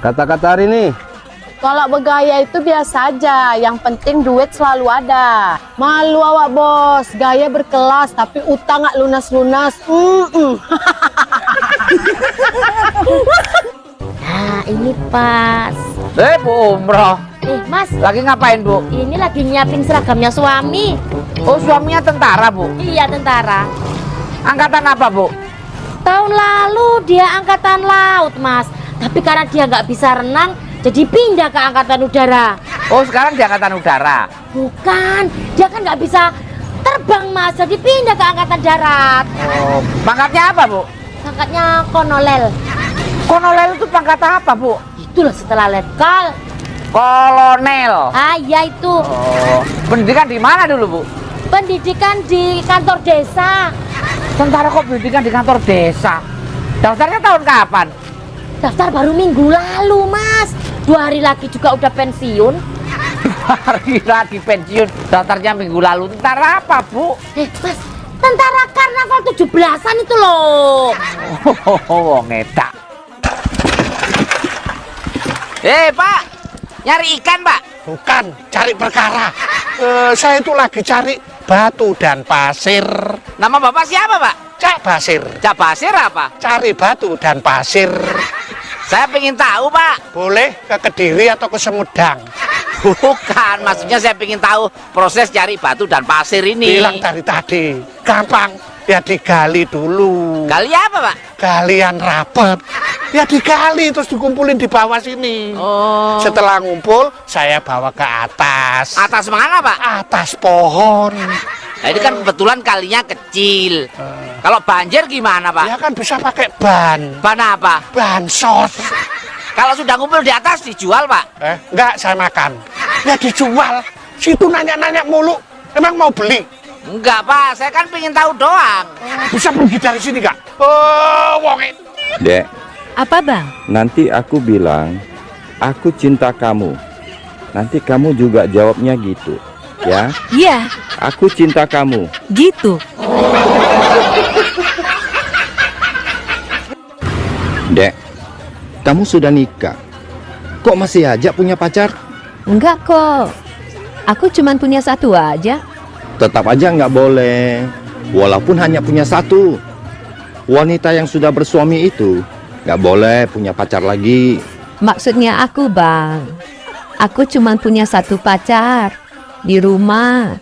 Kata-kata hari ini. Kalau bergaya itu biasa aja, yang penting duit selalu ada. Malu awak bos, gaya berkelas tapi utang nggak lunas-lunas. Nah, ini pas. Bu Umroh. Mas, lagi ngapain, Bu? Ini lagi nyiapin seragamnya suami. Oh, suaminya tentara, Bu? Iya, tentara. Angkatan apa, Bu? Tahun lalu dia angkatan laut, Mas. Tapi karena dia nggak bisa renang, jadi pindah ke angkatan udara. Oh, sekarang di angkatan udara? Bukan, dia kan nggak bisa terbang, Mas. Jadi pindah ke angkatan darat. Oh, pangkatnya apa, Bu? Pangkatnya konolel. Konolel itu pangkat apa, Bu? Itu itu loh setelah letkol. Kolonel. Ah iya itu. Oh, pendidikan di mana dulu, Bu? Pendidikan di kantor desa. Tentara kok pendidikan di kantor desa? Daftarnya tahun kapan? Daftar baru minggu lalu, Mas. 2 hari lagi juga udah pensiun. 2 hari lagi pensiun. Daftarnya minggu lalu. Tentara apa, Bu? Mas, tentara karnaval 17-an itu loh. Oh, ngedak. Pak, nyari ikan, Pak? Bukan, cari perkara. Saya itu lagi cari batu dan pasir. Nama Bapak siapa, Pak? Cak Basir. Cak Basir apa? Cari batu dan pasir. Saya pengen tahu, Pak. Boleh ke Kediri atau ke Sumedang? Bukan, maksudnya saya pengen tahu proses cari batu dan pasir ini. Bilang dari tadi, gampang. Ya digali dulu. Gali apa, Pak? Galian rapet. Ya digali terus dikumpulin di bawah sini. Oh. Setelah ngumpul, saya bawa ke atas. Atas mana, Pak? Atas pohon. Nah, ini kan kebetulan kalinya kecil. Kalau banjir gimana, Pak? Ya kan bisa pakai ban. Ban apa? Ban sos. Kalau sudah ngumpul di atas dijual, Pak? Enggak, saya makan. Ya dijual. Situ nanya-nanya mulu. Emang mau beli? Enggak, Pak. Saya kan pengen tahu doang. Bisa pergi dari sini, Kak? Oh, wong. Dek, Apa, Bang? nanti aku bilang, aku cinta kamu. Nanti kamu juga jawabnya gitu, ya? Iya, Aku cinta kamu. gitu. Dek, kamu sudah nikah. Kok masih aja punya pacar? Enggak kok. Aku cuman punya satu aja. Tetap aja nggak boleh. Walaupun hanya punya satu. Wanita yang sudah bersuami itu nggak boleh punya pacar lagi. Maksudnya aku, Bang. Aku cuman punya satu pacar di rumah.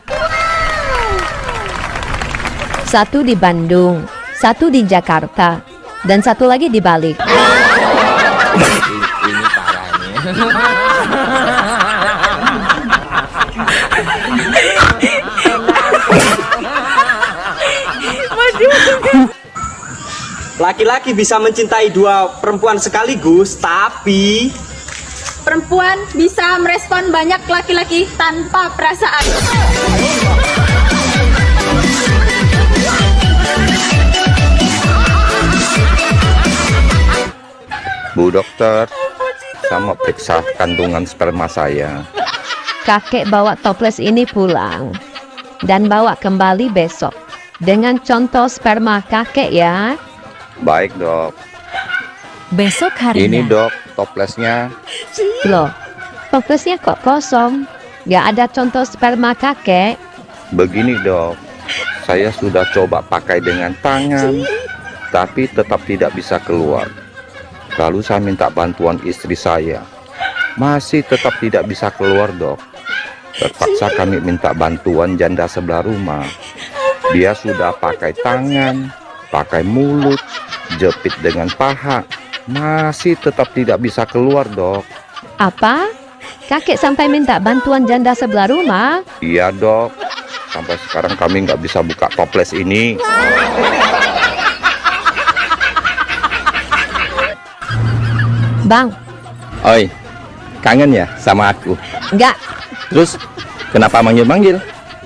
Satu di Bandung, satu di Jakarta, dan satu lagi di Bali. Ini Laki-laki bisa mencintai 2 perempuan sekaligus, tapi Perempuan bisa merespon banyak laki-laki tanpa perasaan. Bu dokter, sama periksa kandungan sperma saya. Kakek bawa toples ini pulang dan bawa kembali besok dengan contoh sperma kakek ya. Baik dok. Besok harinya. Ini dok, toplesnya. Loh, toplesnya kok kosong? Gak ada contoh sperma kakek. Begini dok, saya sudah coba pakai dengan tangan, tapi tetap tidak bisa keluar. Lalu saya minta bantuan istri saya, masih tetap tidak bisa keluar dok. Terpaksa kami minta bantuan janda sebelah rumah. Dia sudah pakai tangan, pakai mulut, jepit dengan paha, masih tetap tidak bisa keluar dok. Apa? Kakek sampai minta bantuan janda sebelah rumah? Iya dok, sampai sekarang kami nggak bisa buka toples ini. Bang. Oi, kangen ya sama aku? Enggak. Terus kenapa manggil-manggil?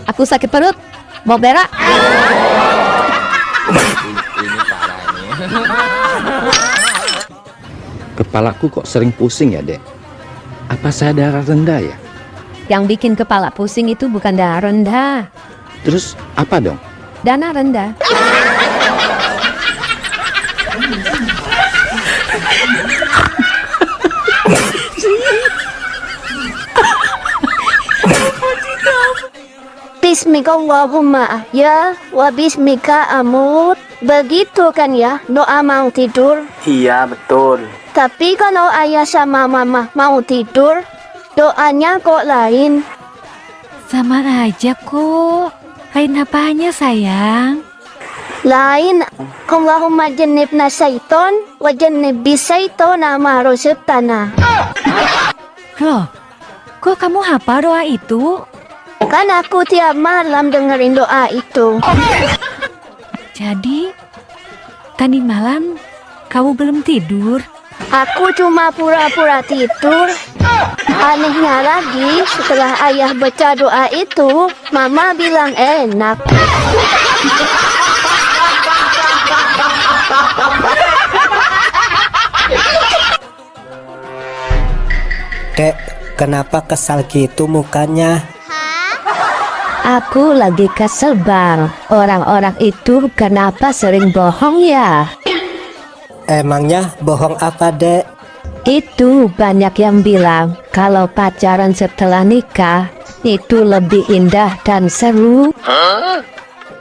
Aku sakit perut, mau berak. Kepalaku kok sering pusing ya dek? Apa saya darah rendah ya? Yang bikin kepala pusing itu bukan darah rendah. Terus apa dong? Dana rendah. Bismillahirrahmanirrahim ya wa bismika amut. Begitu kan ya doa mau tidur? Iya betul. Tapi kalau ayah sama mama mau tidur, doanya kok lain. Sama aja kok. Lain apanya sayang? Lain. Allahumma jannibna syaiton wa jannibis syaitona ma razaqtana. Loh, kok kamu hafal doa itu? Kan aku tiap malam dengerin doa itu. Jadi, tadi malam kamu belum tidur? Aku cuma pura-pura tidur. Anehnya lagi, setelah ayah baca doa itu, mama bilang enak. Dek, kenapa kesal gitu mukanya? Aku lagi kesel bang. Orang-orang itu kenapa sering bohong ya? Emangnya bohong apa, Dek? Itu banyak yang bilang kalau pacaran setelah nikah itu lebih indah dan seru.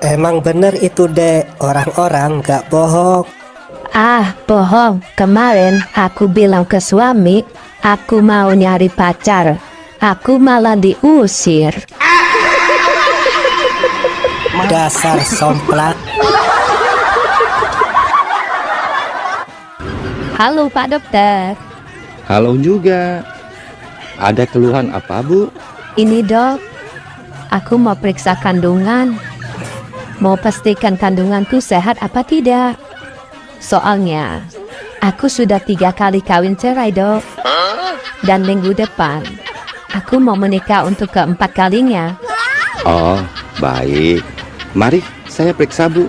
Emang bener itu, Dek. Orang-orang gak bohong. Ah, bohong. Kemarin aku bilang ke suami, aku mau nyari pacar. Aku malah diusir. Dasar somplak. Halo Pak Dokter. Halo juga. Ada keluhan apa, Bu? Ini dok, aku mau periksa kandungan. Mau pastikan kandunganku sehat apa tidak. Soalnya, aku sudah 3 kali kawin cerai dok. Dan minggu depan, aku mau menikah untuk keempat kalinya. Oh, baik. Mari, saya periksa, Bu.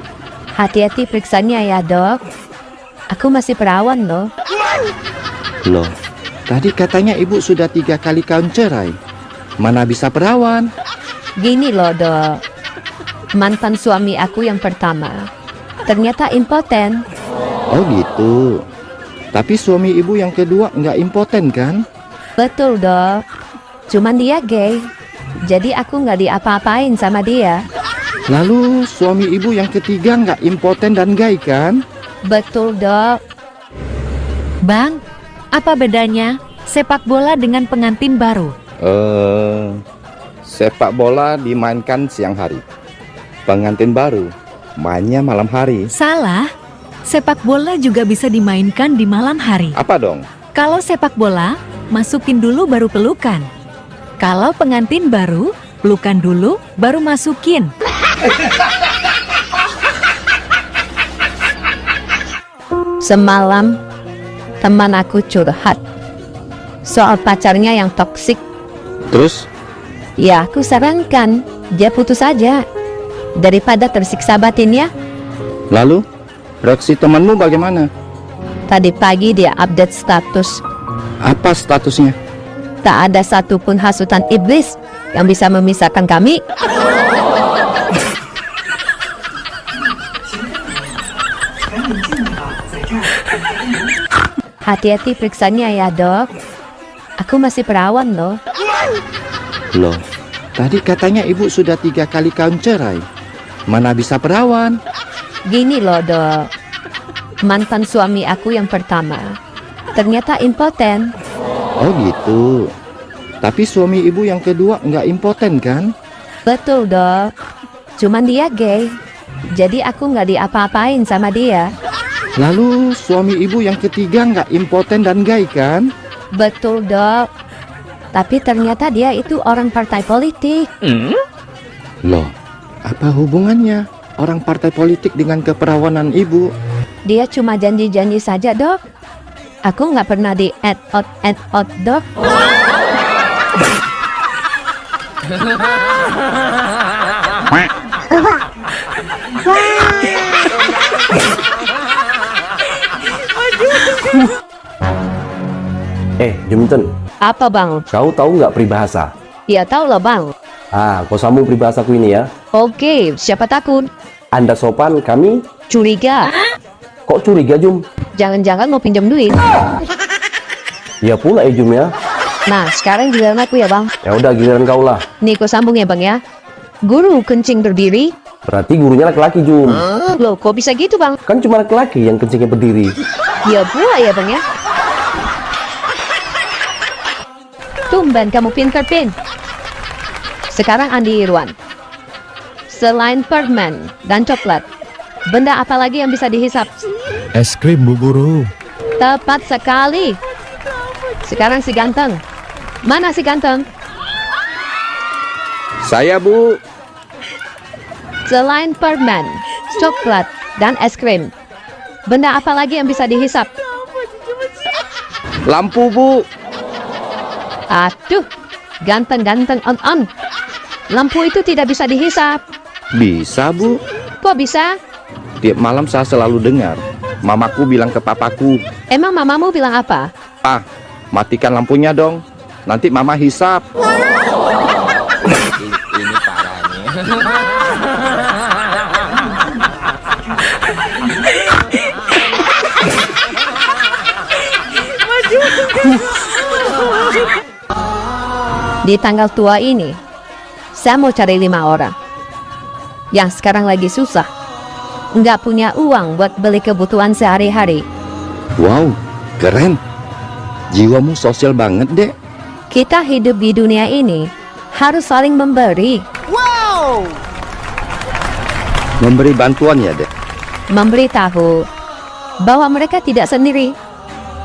Hati-hati periksanya ya dok. Aku masih perawan loh. Loh, tadi katanya Ibu sudah 3 kali kawin cerai. Mana bisa perawan? Gini loh dok, mantan suami aku yang pertama ternyata impoten. Oh gitu. Tapi suami Ibu yang kedua nggak impoten kan? Betul dok, cuman dia gay. Jadi aku nggak diapa-apain sama dia. Lalu suami Ibu yang ketiga nggak impoten dan gay kan? Betul dok. Bang, apa bedanya sepak bola dengan pengantin baru? Sepak bola dimainkan siang hari. Pengantin baru mainnya malam hari. Salah. Sepak bola juga bisa dimainkan di malam hari. Apa dong? Kalau sepak bola, masukin dulu baru pelukan. Kalau pengantin baru, pelukan dulu baru masukin. Semalam teman aku curhat soal pacarnya yang toksik. Terus? Ya aku sarankan dia putus aja daripada tersiksa batinnya. Lalu reaksi temanmu bagaimana? Tadi pagi dia update status. Apa statusnya? Tak ada satupun hasutan iblis yang bisa memisahkan kami. Hati-hati periksanya ya dok. Aku masih perawan loh. Loh, tadi katanya Ibu sudah 3 kali kawin cerai. Mana bisa perawan? Gini loh dok, mantan suami aku yang pertama ternyata impoten. Oh gitu. Tapi suami Ibu yang kedua nggak impoten kan? Betul dok, cuman dia gay. Jadi aku nggak diapa-apain sama dia. Lalu suami Ibu yang ketiga nggak impoten dan gay kan? Betul dok, tapi ternyata dia itu orang partai politik. Loh, apa hubungannya orang partai politik dengan keperawanan Ibu? Dia cuma janji-janji saja dok. Aku nggak pernah di add out dok. Jumten, Apa bang? kau tahu nggak peribahasa? Ya tahu lah bang. Kau sambung peribahasaku ini ya. Oke, siapa takut? Anda sopan, kami Curiga. kok curiga, Jum? Jangan-jangan mau pinjam duit. Ya pula ya, Jum ya. Nah, sekarang giliran aku ya bang. Ya udah, giliran kau lah. Nih, kau sambung ya bang ya. Guru kencing berdiri. Berarti gurunya laki-laki, Jum. Loh, kok bisa gitu bang? Kan cuma laki-laki yang kencingnya berdiri. Ya pula ya bang ya. Tumben kamu pintar pin. Sekarang Andi Irwan. Selain permen dan coklat, benda apa lagi yang bisa dihisap? Es krim, Bu Guru. Tepat sekali. Sekarang si ganteng. Mana si ganteng? Saya, Bu. Selain permen, coklat, dan es krim, benda apa lagi yang bisa dihisap? Lampu, Bu. Aduh, ganteng-ganteng on. Lampu itu tidak bisa dihisap. Bisa, Bu. Kok bisa? Tiap malam saya selalu dengar mamaku bilang ke papaku, Emang mamamu bilang apa? "Ah, matikan lampunya dong. Nanti mama hisap." Ini parahnya. Di tanggal tua ini, saya mau cari 5 orang yang sekarang lagi susah, nggak punya uang buat beli kebutuhan sehari-hari. Wow, keren. Jiwamu sosial banget, Dek. Kita hidup di dunia ini harus saling memberi. Wow. Memberi bantuan ya, Dek. Memberitahu bahwa mereka tidak sendiri.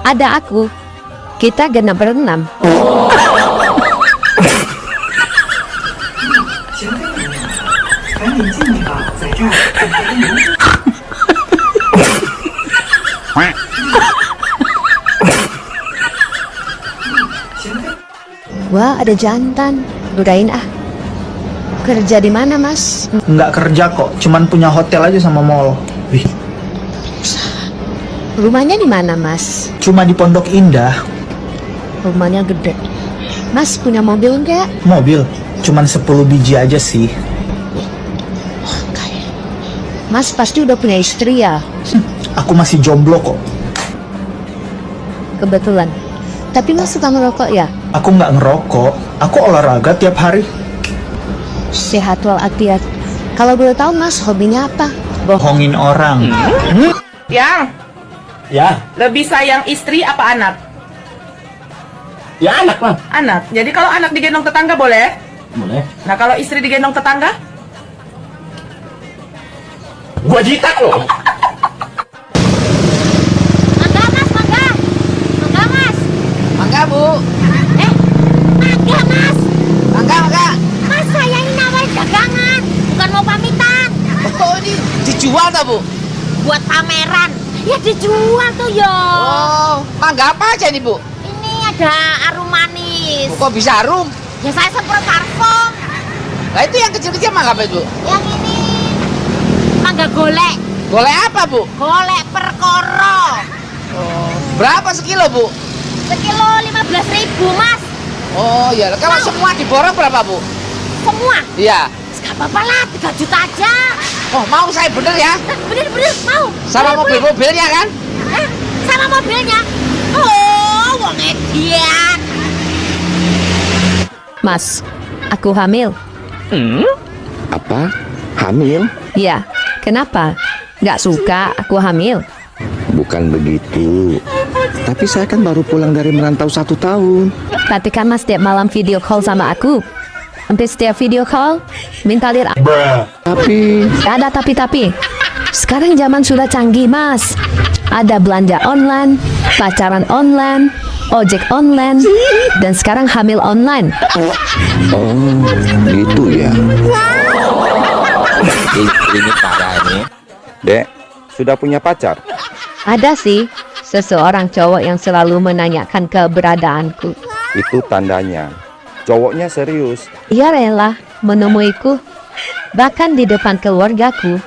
Ada aku. Kita genap berenam. Wah, ada jantan. Godain ah. Kerja di mana, Mas? Nggak kerja kok, cuman punya hotel aja sama mall. Wih, Rumahnya di mana, Mas? cuma di Pondok Indah. Rumahnya gede. Mas punya mobil nggak? Mobil, cuman 10 biji aja sih. Mas pasti udah punya istri ya? Aku masih jomblo kok. Kebetulan. Tapi Mas suka ngerokok ya? Aku nggak ngerokok, aku olahraga tiap hari. Sehat walafiat. Kalau boleh tahu Mas hobinya apa? Bohongin orang. Yang Ya, lebih sayang istri apa anak? ya anak lah. Anak. Jadi kalau anak digendong tetangga boleh? Boleh. Nah kalau istri digendong tetangga? Gua jitak loh. Mangga, Bu. Mangga, Mas. Mangga. Mas, saya ini nawarin dagangan, bukan mau pamitan. Oh, ini dijual tak, Bu? Buat pameran. Ya dijual tuh yo. Oh, mangga apa aja nih, Bu? Ini ada arum manis. Kok bisa harum? Ya saya semprot parfum. Nah, itu yang kecil-kecil mangga apa, Bu? Yang ini mangga golek. Golek apa, Bu? Golek perkoro. Berapa sekilo, Bu? Sekilo 15.000, Mas. Oh, iya. Kalau semua diborong berapa, Bu? Semua? Iya. Gak apa-apa lah, 3 juta aja. Oh, mau saya bener ya? Bener, mau. Sama Boleh, boleh. mobil-mobilnya kan? Sama mobilnya. Oh, wong edian. Mas, aku hamil. Apa? Hamil? Ya, kenapa? Nggak suka aku hamil? Bukan begitu. Tapi saya kan baru pulang dari merantau 1 tahun. Tapi kan Mas setiap malam video call sama aku. Hampir setiap video call minta lihat. Tapi Ada tapi. Sekarang zaman sudah canggih, Mas. Ada belanja online, pacaran online, ojek online, dan sekarang hamil online. oh, gitu ya. Ini parahnya. Dek, sudah punya pacar? Ada sih, seseorang cowok yang selalu menanyakan keberadaanku. Itu tandanya cowoknya serius. Ia rela menemuiku, bahkan di depan keluargaku.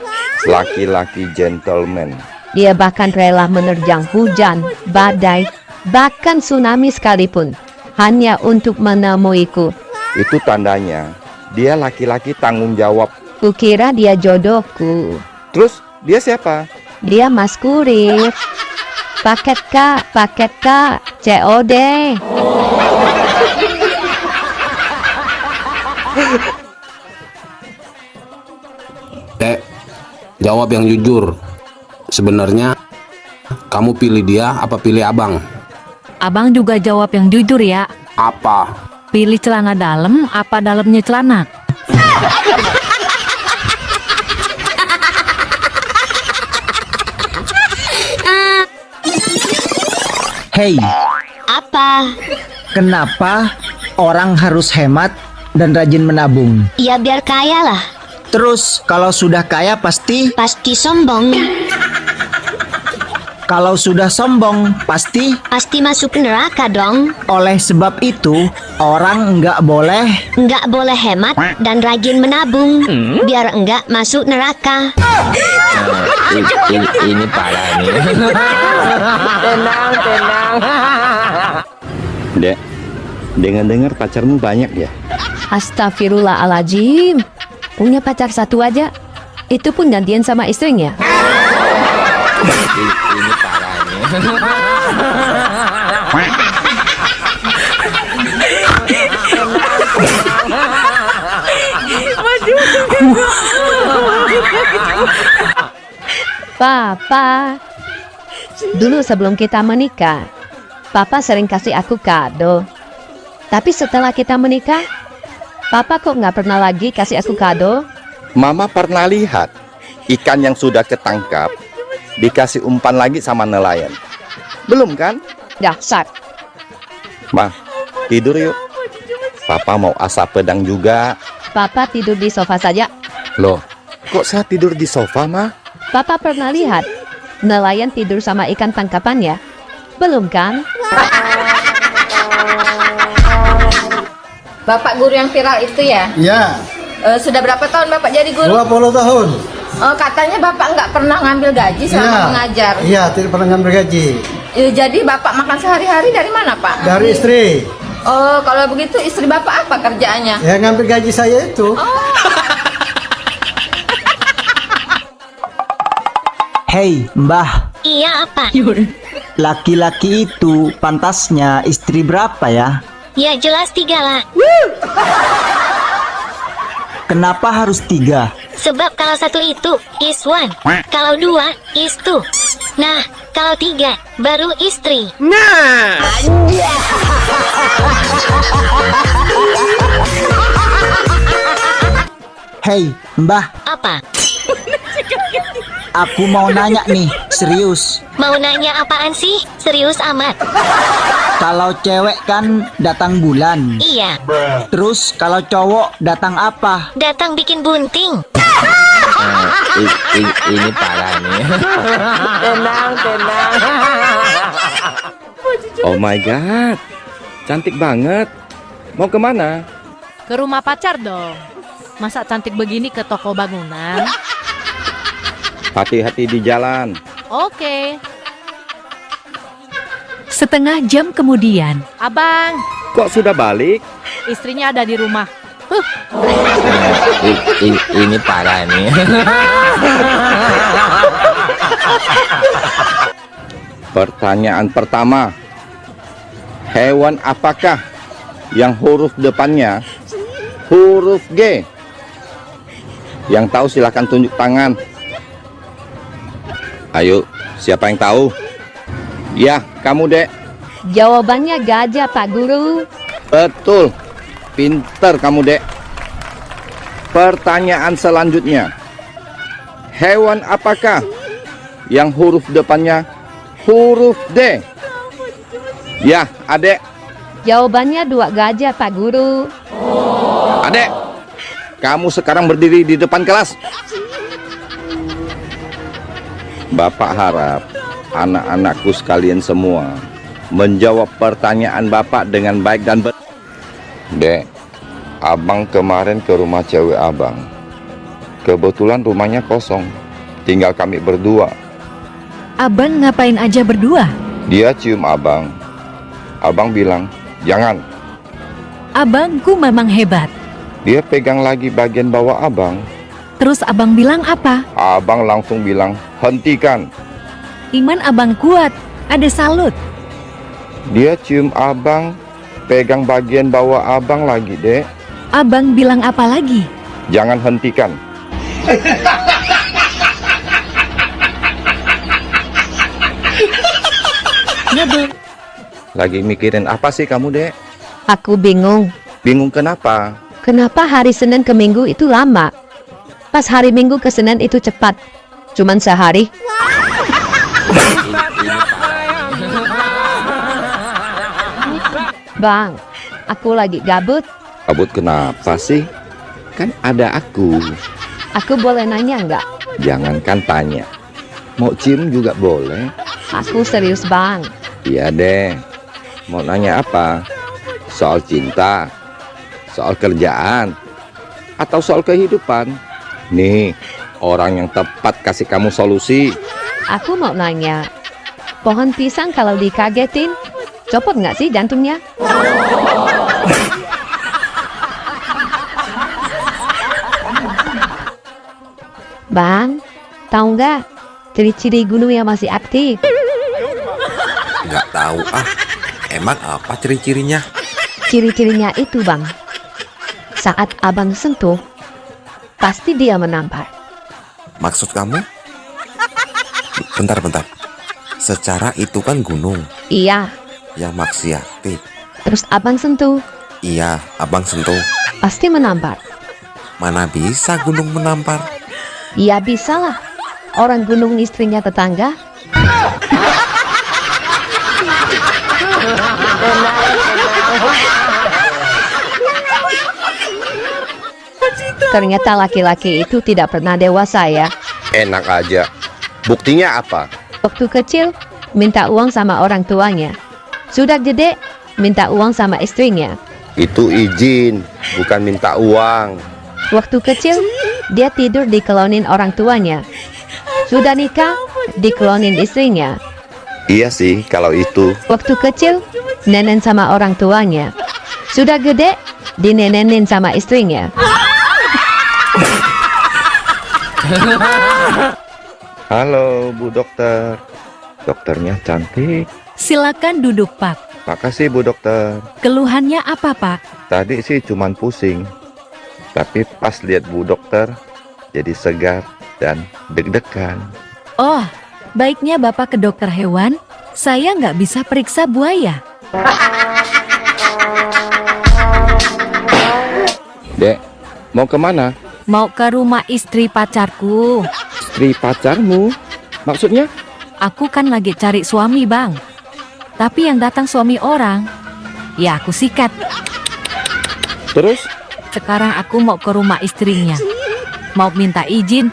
Laki-laki gentleman. Dia bahkan rela menerjang hujan, badai, bahkan tsunami sekalipun, hanya untuk menemuiku. Itu tandanya dia laki-laki tanggung jawab. Kukira dia jodohku. Terus dia siapa? Dia Mas Kurir. Paket Kak, COD. Dek, jawab yang jujur. Sebenarnya kamu pilih dia apa pilih abang? Abang juga jawab yang jujur ya. Apa? Pilih celana dalam apa dalamnya celana? Hey, Apa? kenapa orang harus hemat dan rajin menabung? Ya biar kaya lah. Terus kalau sudah kaya pasti Pasti sombong. Kalau sudah sombong, pasti masuk neraka dong. Oleh sebab itu, orang nggak boleh hemat dan rajin menabung, biar enggak masuk neraka. Ini parah nih. Tenang. Dek, dengar-dengar pacarmu banyak ya? Astagfirullahaladzim. Punya pacar satu aja. Itu pun gantian sama istrinya. Ini parah nih. Papa, dulu sebelum kita menikah, Papa sering kasih aku kado. Tapi setelah kita menikah, Papa kok nggak pernah lagi kasih aku kado? Mama pernah lihat ikan yang sudah ketangkap dikasih umpan lagi sama nelayan. Belum kan? Dasar. Ma, tidur yuk. Papa mau asap pedang juga. Papa tidur di sofa saja. Loh, kok saya tidur di sofa, Ma? Papa pernah lihat nelayan tidur sama ikan tangkapannya? Belum kan? Bapak guru yang viral itu ya? Iya. Sudah berapa tahun Bapak jadi guru? 20 tahun. Katanya Bapak nggak pernah ngambil gaji selama mengajar. Iya, tidak pernah ngambil gaji. Jadi Bapak makan sehari-hari dari mana, Pak? Dari istri. Oh, kalau begitu istri Bapak apa kerjaannya? Ya, ngambil gaji saya itu. Hei, Mbah. Iya, apa? Laki-laki itu pantasnya istri berapa ya? Ya jelas 3 lah. Kenapa harus 3? Sebab kalau 1 itu is 1, kalau 2 is 2. Nah, kalau 3 baru istri. Nah. Hei, Mbah. Apa? Aku mau nanya nih, serius. Mau nanya apaan sih? Serius amat. Kalau cewek kan datang bulan. Iya. Terus kalau cowok datang apa? Datang bikin bunting. Ini parah nih. Tenang. Oh my god, cantik banget. Mau kemana? Ke rumah pacar dong. Masa cantik begini ke toko bangunan? Hati-hati di jalan. Oke. Setengah jam kemudian. Abang, Kok sudah balik? istrinya ada di rumah. Ini parah nih. Pertanyaan pertama. Hewan apakah yang huruf depannya huruf G? Yang tahu silahkan tunjuk tangan. Ayo, siapa yang tahu? Ya, kamu, Dek. Jawabannya gajah, Pak Guru. Betul. Pinter kamu, Dek. Pertanyaan selanjutnya. Hewan apakah yang huruf depannya huruf D? Ya, Adek. Jawabannya 2 gajah, Pak Guru. Adek, kamu sekarang berdiri di depan kelas. Bapak harap anak-anakku sekalian semua menjawab pertanyaan Bapak dengan baik dan benar. Dek, Abang kemarin ke rumah cewek Abang. Kebetulan rumahnya kosong, tinggal kami berdua. Abang ngapain aja berdua? Dia cium Abang. Abang bilang, jangan. Abangku memang hebat. Dia pegang lagi bagian bawah Abang. Terus abang bilang apa? Abang langsung bilang, hentikan. Iman abang kuat, ada salut. Dia cium Abang, pegang bagian bawah Abang lagi, Dek. Abang bilang apa lagi? Jangan hentikan. Ngabel. Lagi mikirin apa sih kamu, Dek? Aku bingung. Bingung kenapa? Kenapa hari Senin ke Minggu itu lama? Pas hari Minggu ke Senin itu cepat. Cuman sehari. Bang, aku lagi gabut. Gabut kenapa sih? Kan ada aku. Aku boleh nanya nggak? Jangankan tanya. Mau cium juga boleh. Aku serius bang. Iya deh. Mau nanya apa? Soal cinta, soal kerjaan, atau soal kehidupan? Nih, orang yang tepat kasih kamu solusi. Aku mau nanya, pohon pisang kalau dikagetin, copot nggak sih jantungnya? Bang, tahu nggak ciri-ciri gunung yang masih aktif? Nggak tahu ah. Emang apa ciri-cirinya? Ciri-cirinya itu bang, saat abang sentuh, pasti dia menampar. Maksud kamu? Bentar. Secara itu kan gunung. Iya. Yang masih aktif. Terus abang sentuh, Iya, abang sentuh. pasti menampar. Mana bisa gunung menampar? Ya bisa lah, orang gunung istrinya tetangga. Ternyata laki-laki itu tidak pernah dewasa ya. Enak aja. Buktinya apa? Waktu kecil, minta uang sama orang tuanya. Sudah gede, minta uang sama istrinya. Itu izin, bukan minta uang. Waktu kecil, dia tidur dikelonin orang tuanya. Sudah nikah, dikelonin istrinya. Iya sih, kalau itu. Waktu kecil, nenen sama orang tuanya. Sudah gede, dinenenin sama istrinya. Halo, Bu Dokter. Dokternya cantik. Silakan duduk, Pak. Makasih, Bu Dokter. Keluhannya apa, Pak? Tadi sih cuman pusing. Tapi pas lihat Bu Dokter, jadi segar dan deg-degan. Oh, baiknya Bapak ke dokter hewan. Saya nggak bisa periksa buaya. Dek, mau kemana? Mau ke rumah istri pacarku. Istri pacarmu? Maksudnya? Aku kan lagi cari suami, Bang. Tapi yang datang suami orang, ya aku sikat. Terus? Sekarang aku mau ke rumah istrinya. Mau minta izin.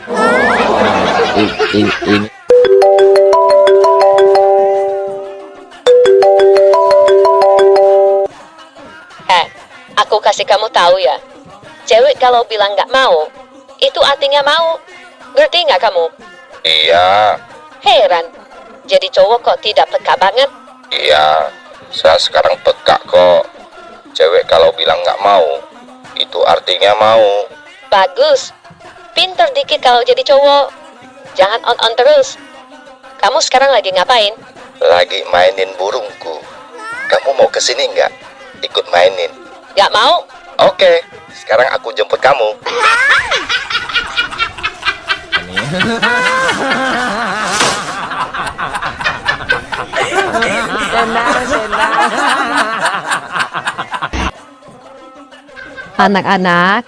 Ini. Aku kasih kamu tahu ya. Cewek kalau bilang nggak mau, itu artinya mau. Ngerti nggak kamu? Iya. Heran. Jadi cowok kok tidak peka banget? Iya, saya sekarang peka kok. Cewek kalau bilang nggak mau, itu artinya mau. Bagus. Pinter dikit kalau jadi cowok. Jangan on-on terus. Kamu sekarang lagi ngapain? Lagi mainin burungku. Kamu mau kesini nggak? Ikut mainin. Nggak mau? Oke, sekarang aku jemput kamu. Anak-anak,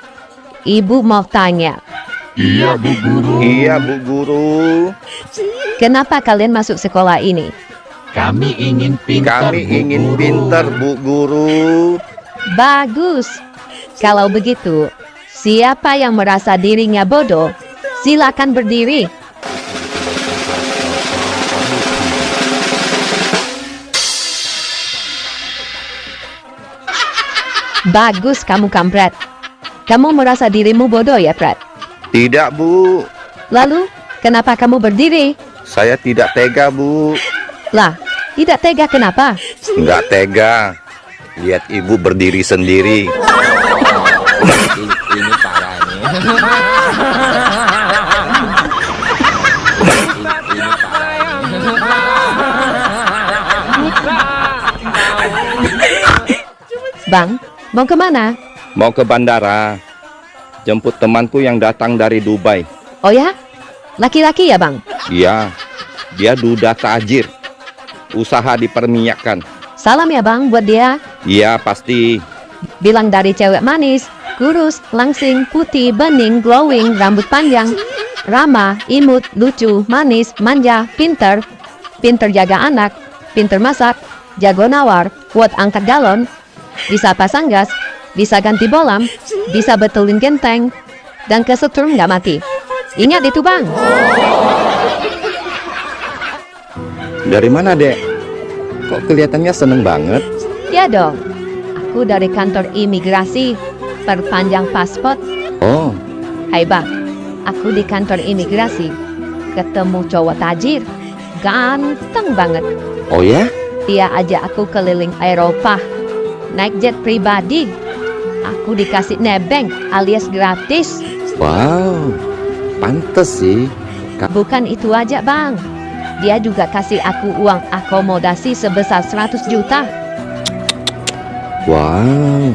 ibu mau tanya. Iya, Bu Guru. Iya, Bu Guru. Kenapa kalian masuk sekolah ini? Kami ingin pintar, Bu Guru. Bagus. Kalau begitu, siapa yang merasa dirinya bodoh, silakan berdiri. Bagus kamu kampret. Kamu merasa dirimu bodoh ya, Fred? Tidak, Bu. Lalu, kenapa kamu berdiri? Saya tidak tega, Bu. Lah, tidak tega kenapa? Nggak tega. Lihat Ibu berdiri sendiri. Ini parah nih. Bang, mau kemana? Mau ke bandara. Jemput temanku yang datang dari Dubai. Oh ya? Laki-laki ya, Bang? Iya, dia duda tajir. Usaha diperminyakkan. Salam ya, Bang, buat dia. Iya, pasti. Bilang dari cewek manis, kurus, langsing, putih, bening, glowing, rambut panjang, ramah, imut, lucu, manis, manja, pinter jaga anak, pinter masak, jago nawar, kuat angkat galon, bisa pasang gas, bisa ganti bolam, bisa betulin genteng, dan kesetrum nggak mati. Ingat itu, Bang. Dari mana, Dek? Kok kelihatannya seneng banget? Ya dong, aku dari kantor imigrasi, perpanjang paspor. Oh, Hai bang, aku di kantor imigrasi, ketemu cowok tajir, ganteng banget. oh ya? Dia ajak aku keliling Eropa, naik jet pribadi. Aku dikasih nebeng alias gratis. Wow, pantes sih. Bukan itu aja bang, dia juga kasih aku uang akomodasi sebesar 100 juta. Wow,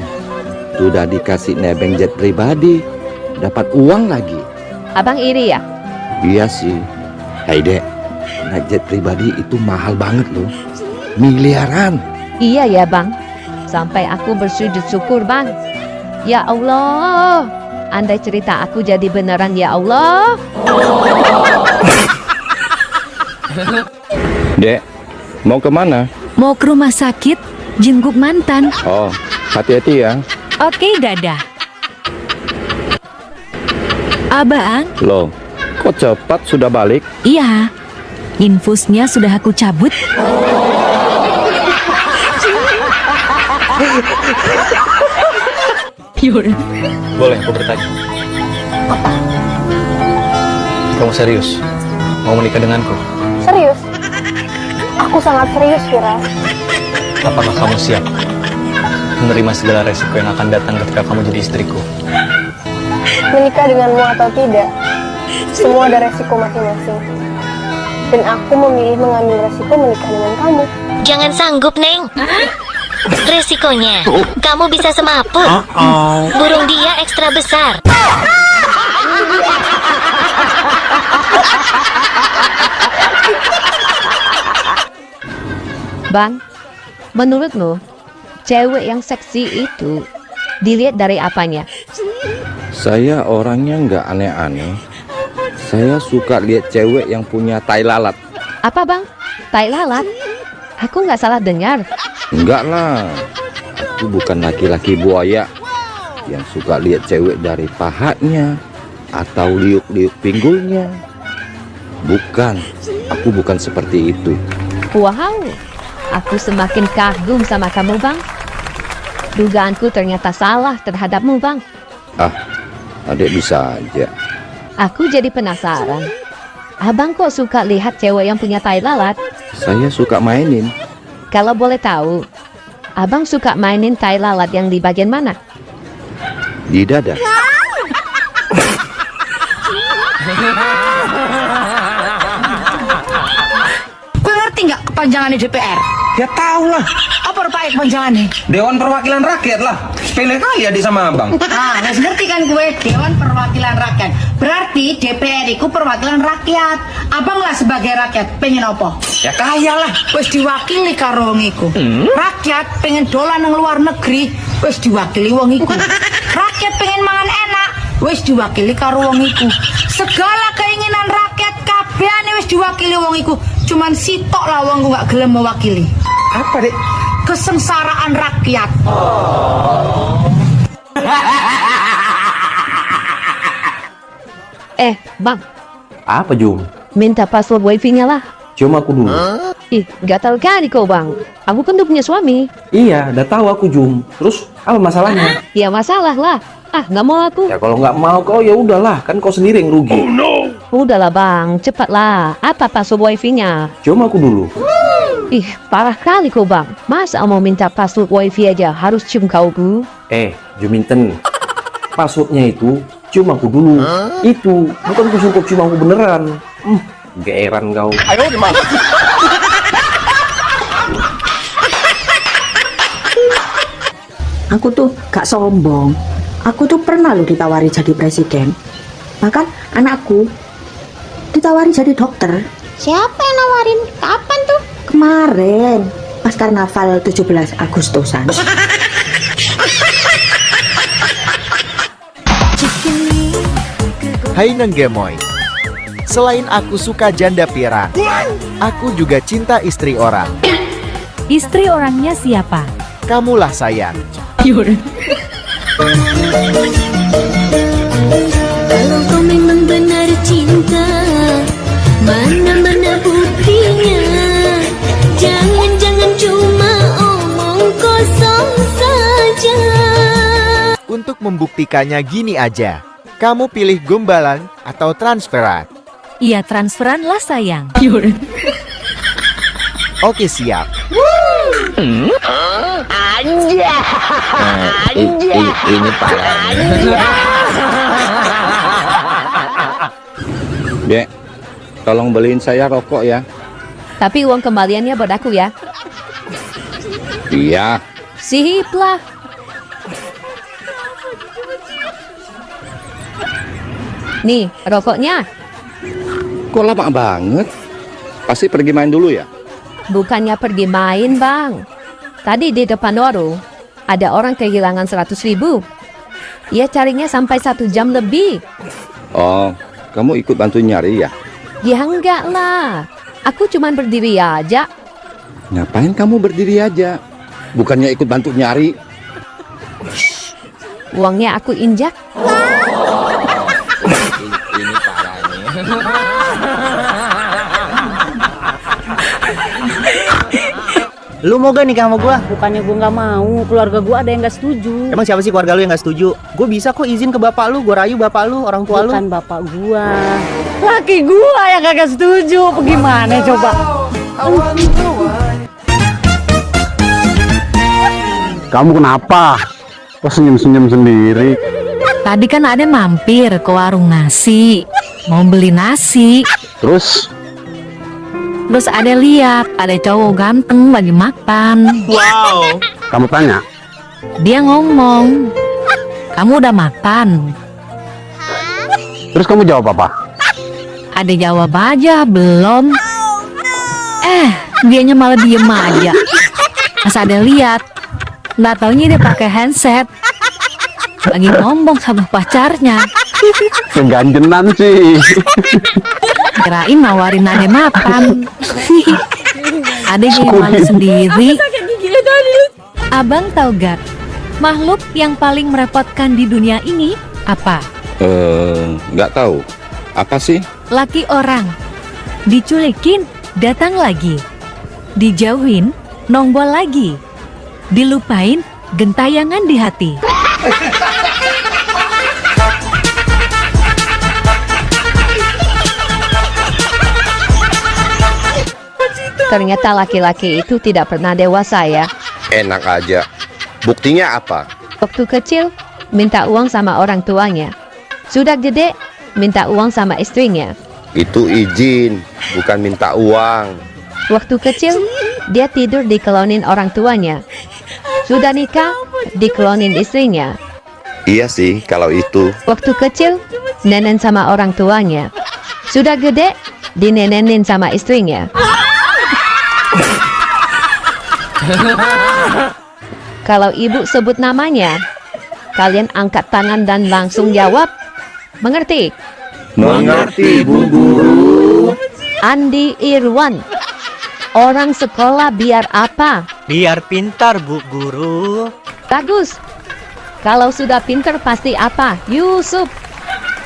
sudah dikasih nebeng jet pribadi, dapat uang lagi. Abang iri ya? Iya sih. Hai Dek, naik jet pribadi itu mahal banget loh. Miliaran. Iya ya bang, sampai aku bersujud syukur bang. Ya Allah, andai cerita aku jadi beneran ya Allah. Dek, mau kemana? Mau ke rumah sakit, jenguk mantan. Oh, hati-hati ya. Oke, dadah. Abang, Loh, kok cepat sudah balik? iya. Infusnya sudah aku cabut. Boleh aku bertanya? Kamu serius? Mau menikah denganku? Serius? Aku sangat serius, Vira. Apakah kamu siap menerima segala resiko yang akan datang ketika kamu jadi istriku? Menikah denganmu atau tidak, semua ada resiko masing-masing. Dan aku memilih mengambil resiko menikah dengan kamu. Jangan sanggup, Neng. Resikonya, kamu bisa semaput. Burung dia ekstra besar. Bang, menurutmu cewek yang seksi itu dilihat dari apanya? Saya orangnya nggak aneh-aneh. Saya suka lihat cewek yang punya tai lalat. Apa bang? Tai lalat? Aku nggak salah dengar. Enggak lah. Aku bukan laki-laki buaya yang suka lihat cewek dari pahanya atau liuk-liuk pinggulnya. Bukan. Aku bukan seperti itu. Wow, aku semakin kagum sama kamu bang. Dugaanku ternyata salah terhadapmu bang. Ah, adek bisa aja. Aku jadi penasaran. Abang kok suka lihat cewek yang punya tai lalat? Saya suka mainin. Kalau boleh tahu, abang suka mainin tai lalat yang di bagian mana? Di dada. Gue ngerti nggak kepanjangannya DPR? Ya tahu lah. Apa rupanya kepanjangannya? Dewan Perwakilan Rakyat lah. Sepele kali adik sama abang. Nah, ngerti kan gue, Dewan Perwakilan Rakyat. Berarti DPR itu perwakilan rakyat. Abang lah sebagai rakyat, pengen apa? Ya kaya lah. Wes diwakili karo wong iku. Rakyat pengen dolan nang luar negeri, wes diwakili wong iku. Rakyat pengen mangan enak, wes diwakili karo wong iku. Segala keinginan rakyat kabehane wis diwakili wong iku. Cuman sitok lah wong gak gelem mewakili. Apa, Dek? Kesengsaraan rakyat. Bang. Apa Jum? Minta password wifi-nya lah. Cuma aku dulu. Ih, gatal kali kau bang. Aku kan udah punya suami. Iya, udah tahu aku Jum. Terus apa masalahnya? Ya masalah lah. Ah, nggak mau aku. Ya kalau nggak mau kau ya udahlah, kan kau sendiri yang rugi. Oh no. Udahlah bang, cepatlah. Apa password wifi-nya? Cuma aku dulu. Ih, parah kali kau bang. Masa mau minta password wifi aja harus cium kau bu? Juminten. Passwordnya itu cuma aku dulu. Itu bukan kusungkup cuma aku beneran. Geeran kau. Ayo dimana? Aku tuh gak sombong. Aku tuh pernah loh ditawari jadi presiden. Bahkan anakku ditawari jadi dokter. Siapa yang nawarin? Kapan tuh? Kemarin pas karnaval 17 Agustusan. Hai Nenggemoy. Selain aku suka janda pirang, aku juga cinta istri orang. Istri orangnya siapa? Kamulah sayang. Kalau kau memang benar cinta, mana-mana buktinya? membuktikannya gini aja. Kamu pilih gombalan atau transferan? Iya, transferan lah sayang. Oke, siap. Ini parahnya. Dek, tolong beliin saya rokok ya. Tapi uang kembaliannya buat aku ya. Iya. Sip lah. Nih, rokoknya. Kok lama banget? Pasti pergi main dulu ya? Bukannya pergi main, Bang. Tadi di depan warung, ada orang kehilangan 100.000. Ia carinya sampai 1 jam lebih. Oh, kamu ikut bantu nyari ya? Ya enggak lah. Aku cuman berdiri aja. Ngapain kamu berdiri aja? Bukannya ikut bantu nyari? Uangnya aku injak. Ini parahnya. Lu mau gak nikah sama gua? Bukannya gua nggak mau, keluarga gua ada yang nggak setuju. Emang siapa sih keluarga lu yang gak setuju? Gue bisa kok izin ke bapak lu, gue rayu bapak lu, orang tua lu. Bukan bapak gua, laki gua yang kagak setuju. Gimana coba? Kamu kenapa? Kok senyum-senyum sendiri? Tadi kan ada mampir ke warung nasi, mau beli nasi. Terus ada lihat, ada cowok ganteng lagi makan. Wow. kamu tanya? Dia ngomong, kamu udah makan? Terus kamu jawab apa? Ada jawab aja, belum. Dianya malah diem aja. Pas ada lihat, nggak taunya dia pakai handset. Lagi ngomong sama pacarnya. Keganjenan sih. Kirain nawarin ade makan. Ade jadi malu sendiri. Abang tahu gak, makhluk yang paling merepotkan di dunia ini apa? Nggak tahu. Apa sih? Laki orang. Diculikin, datang lagi. Dijauhin, nongol lagi. Dilupain, gentayangan di hati. Ternyata laki-laki itu tidak pernah dewasa ya. Enak aja. Buktinya apa? Waktu kecil, minta uang sama orang tuanya. Sudah gede, minta uang sama istrinya. Itu izin, bukan minta uang. Waktu kecil, dia tidur dikelonin orang tuanya. Sudah nikah, dikelonin istrinya. Iya sih, kalau itu. Waktu kecil, nenen sama orang tuanya. Sudah gede, dinenenin sama istrinya. Kalau ibu sebut namanya, kalian angkat tangan dan langsung jawab. Mengerti? Mengerti, Bu Guru. Andi Irwan. Orang sekolah biar apa? Biar pintar, Bu Guru. Bagus. Kalau sudah pintar pasti apa? Yusuf.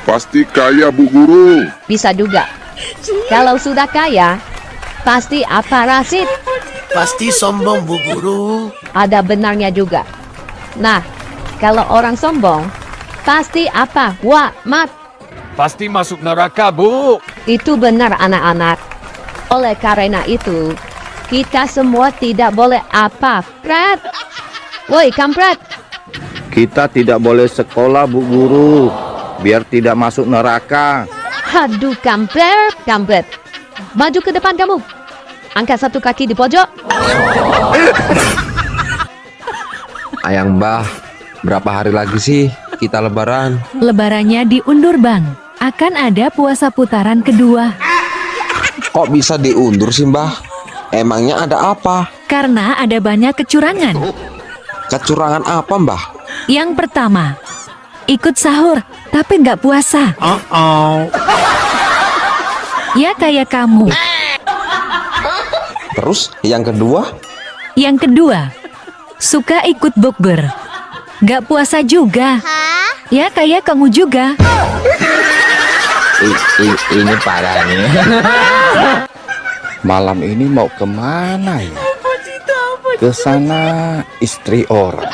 Pasti kaya, Bu Guru. Bisa juga. Kalau sudah kaya, pasti apa, Rasid? Pasti sombong, Bu Guru. Ada benarnya juga. Nah, kalau orang sombong, pasti apa? Wah, Mat. Pasti masuk neraka, Bu. Itu benar, anak-anak. Oleh karena itu, kita semua tidak boleh apa, Pret? Woi, kampret. Kita tidak boleh sekolah, Bu Guru. Biar tidak masuk neraka. Aduh, kampret. Maju ke depan kamu. Angkat satu kaki di pojok. Ayang Mbah, berapa hari lagi sih kita lebaran? Lebarannya diundur, Bang. Akan ada puasa putaran kedua. Kok bisa diundur sih, Mbah? Emangnya ada apa? Karena ada banyak kecurangan. Kecurangan apa, Mbah? Yang pertama, ikut sahur tapi nggak puasa. Ya kayak kamu. Terus yang kedua? Yang kedua, suka ikut bukber. Nggak puasa juga. Ya kayak kamu juga. Ini parahnya. Malam ini mau kemana ya? Ke sana istri orang,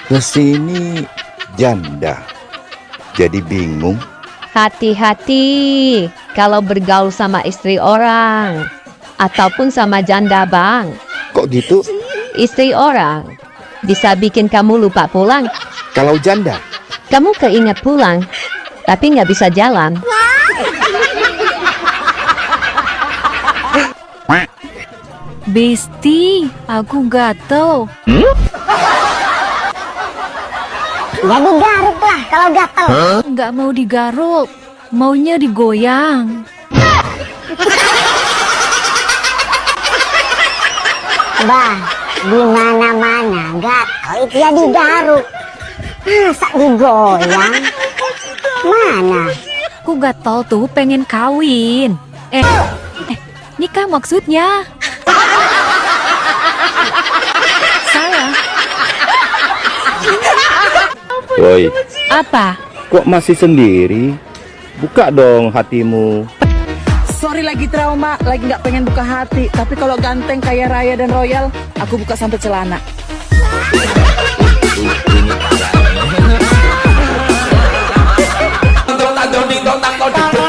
ke sini janda. Jadi bingung. Hati-hati kalau bergaul sama istri orang ataupun sama janda, Bang. Kok gitu? Istri orang bisa bikin kamu lupa pulang. Kalau janda? Kamu keinget pulang, tapi nggak bisa jalan. Besti, aku gatel. Ya digaruk lah kalau gatel. Nggak mau digaruk, maunya digoyang. Bah, di mana-mana gatel itu ya digaruk. Masa digoyang? Mana? Aku gatel tuh pengen kawin. Nikah maksudnya. Salah. Woi, Apa? kok masih sendiri? Buka dong hatimu. Sorry lagi trauma, lagi nggak pengen buka hati. Tapi kalau ganteng, kaya raya dan royal, aku buka sampai celana. Don't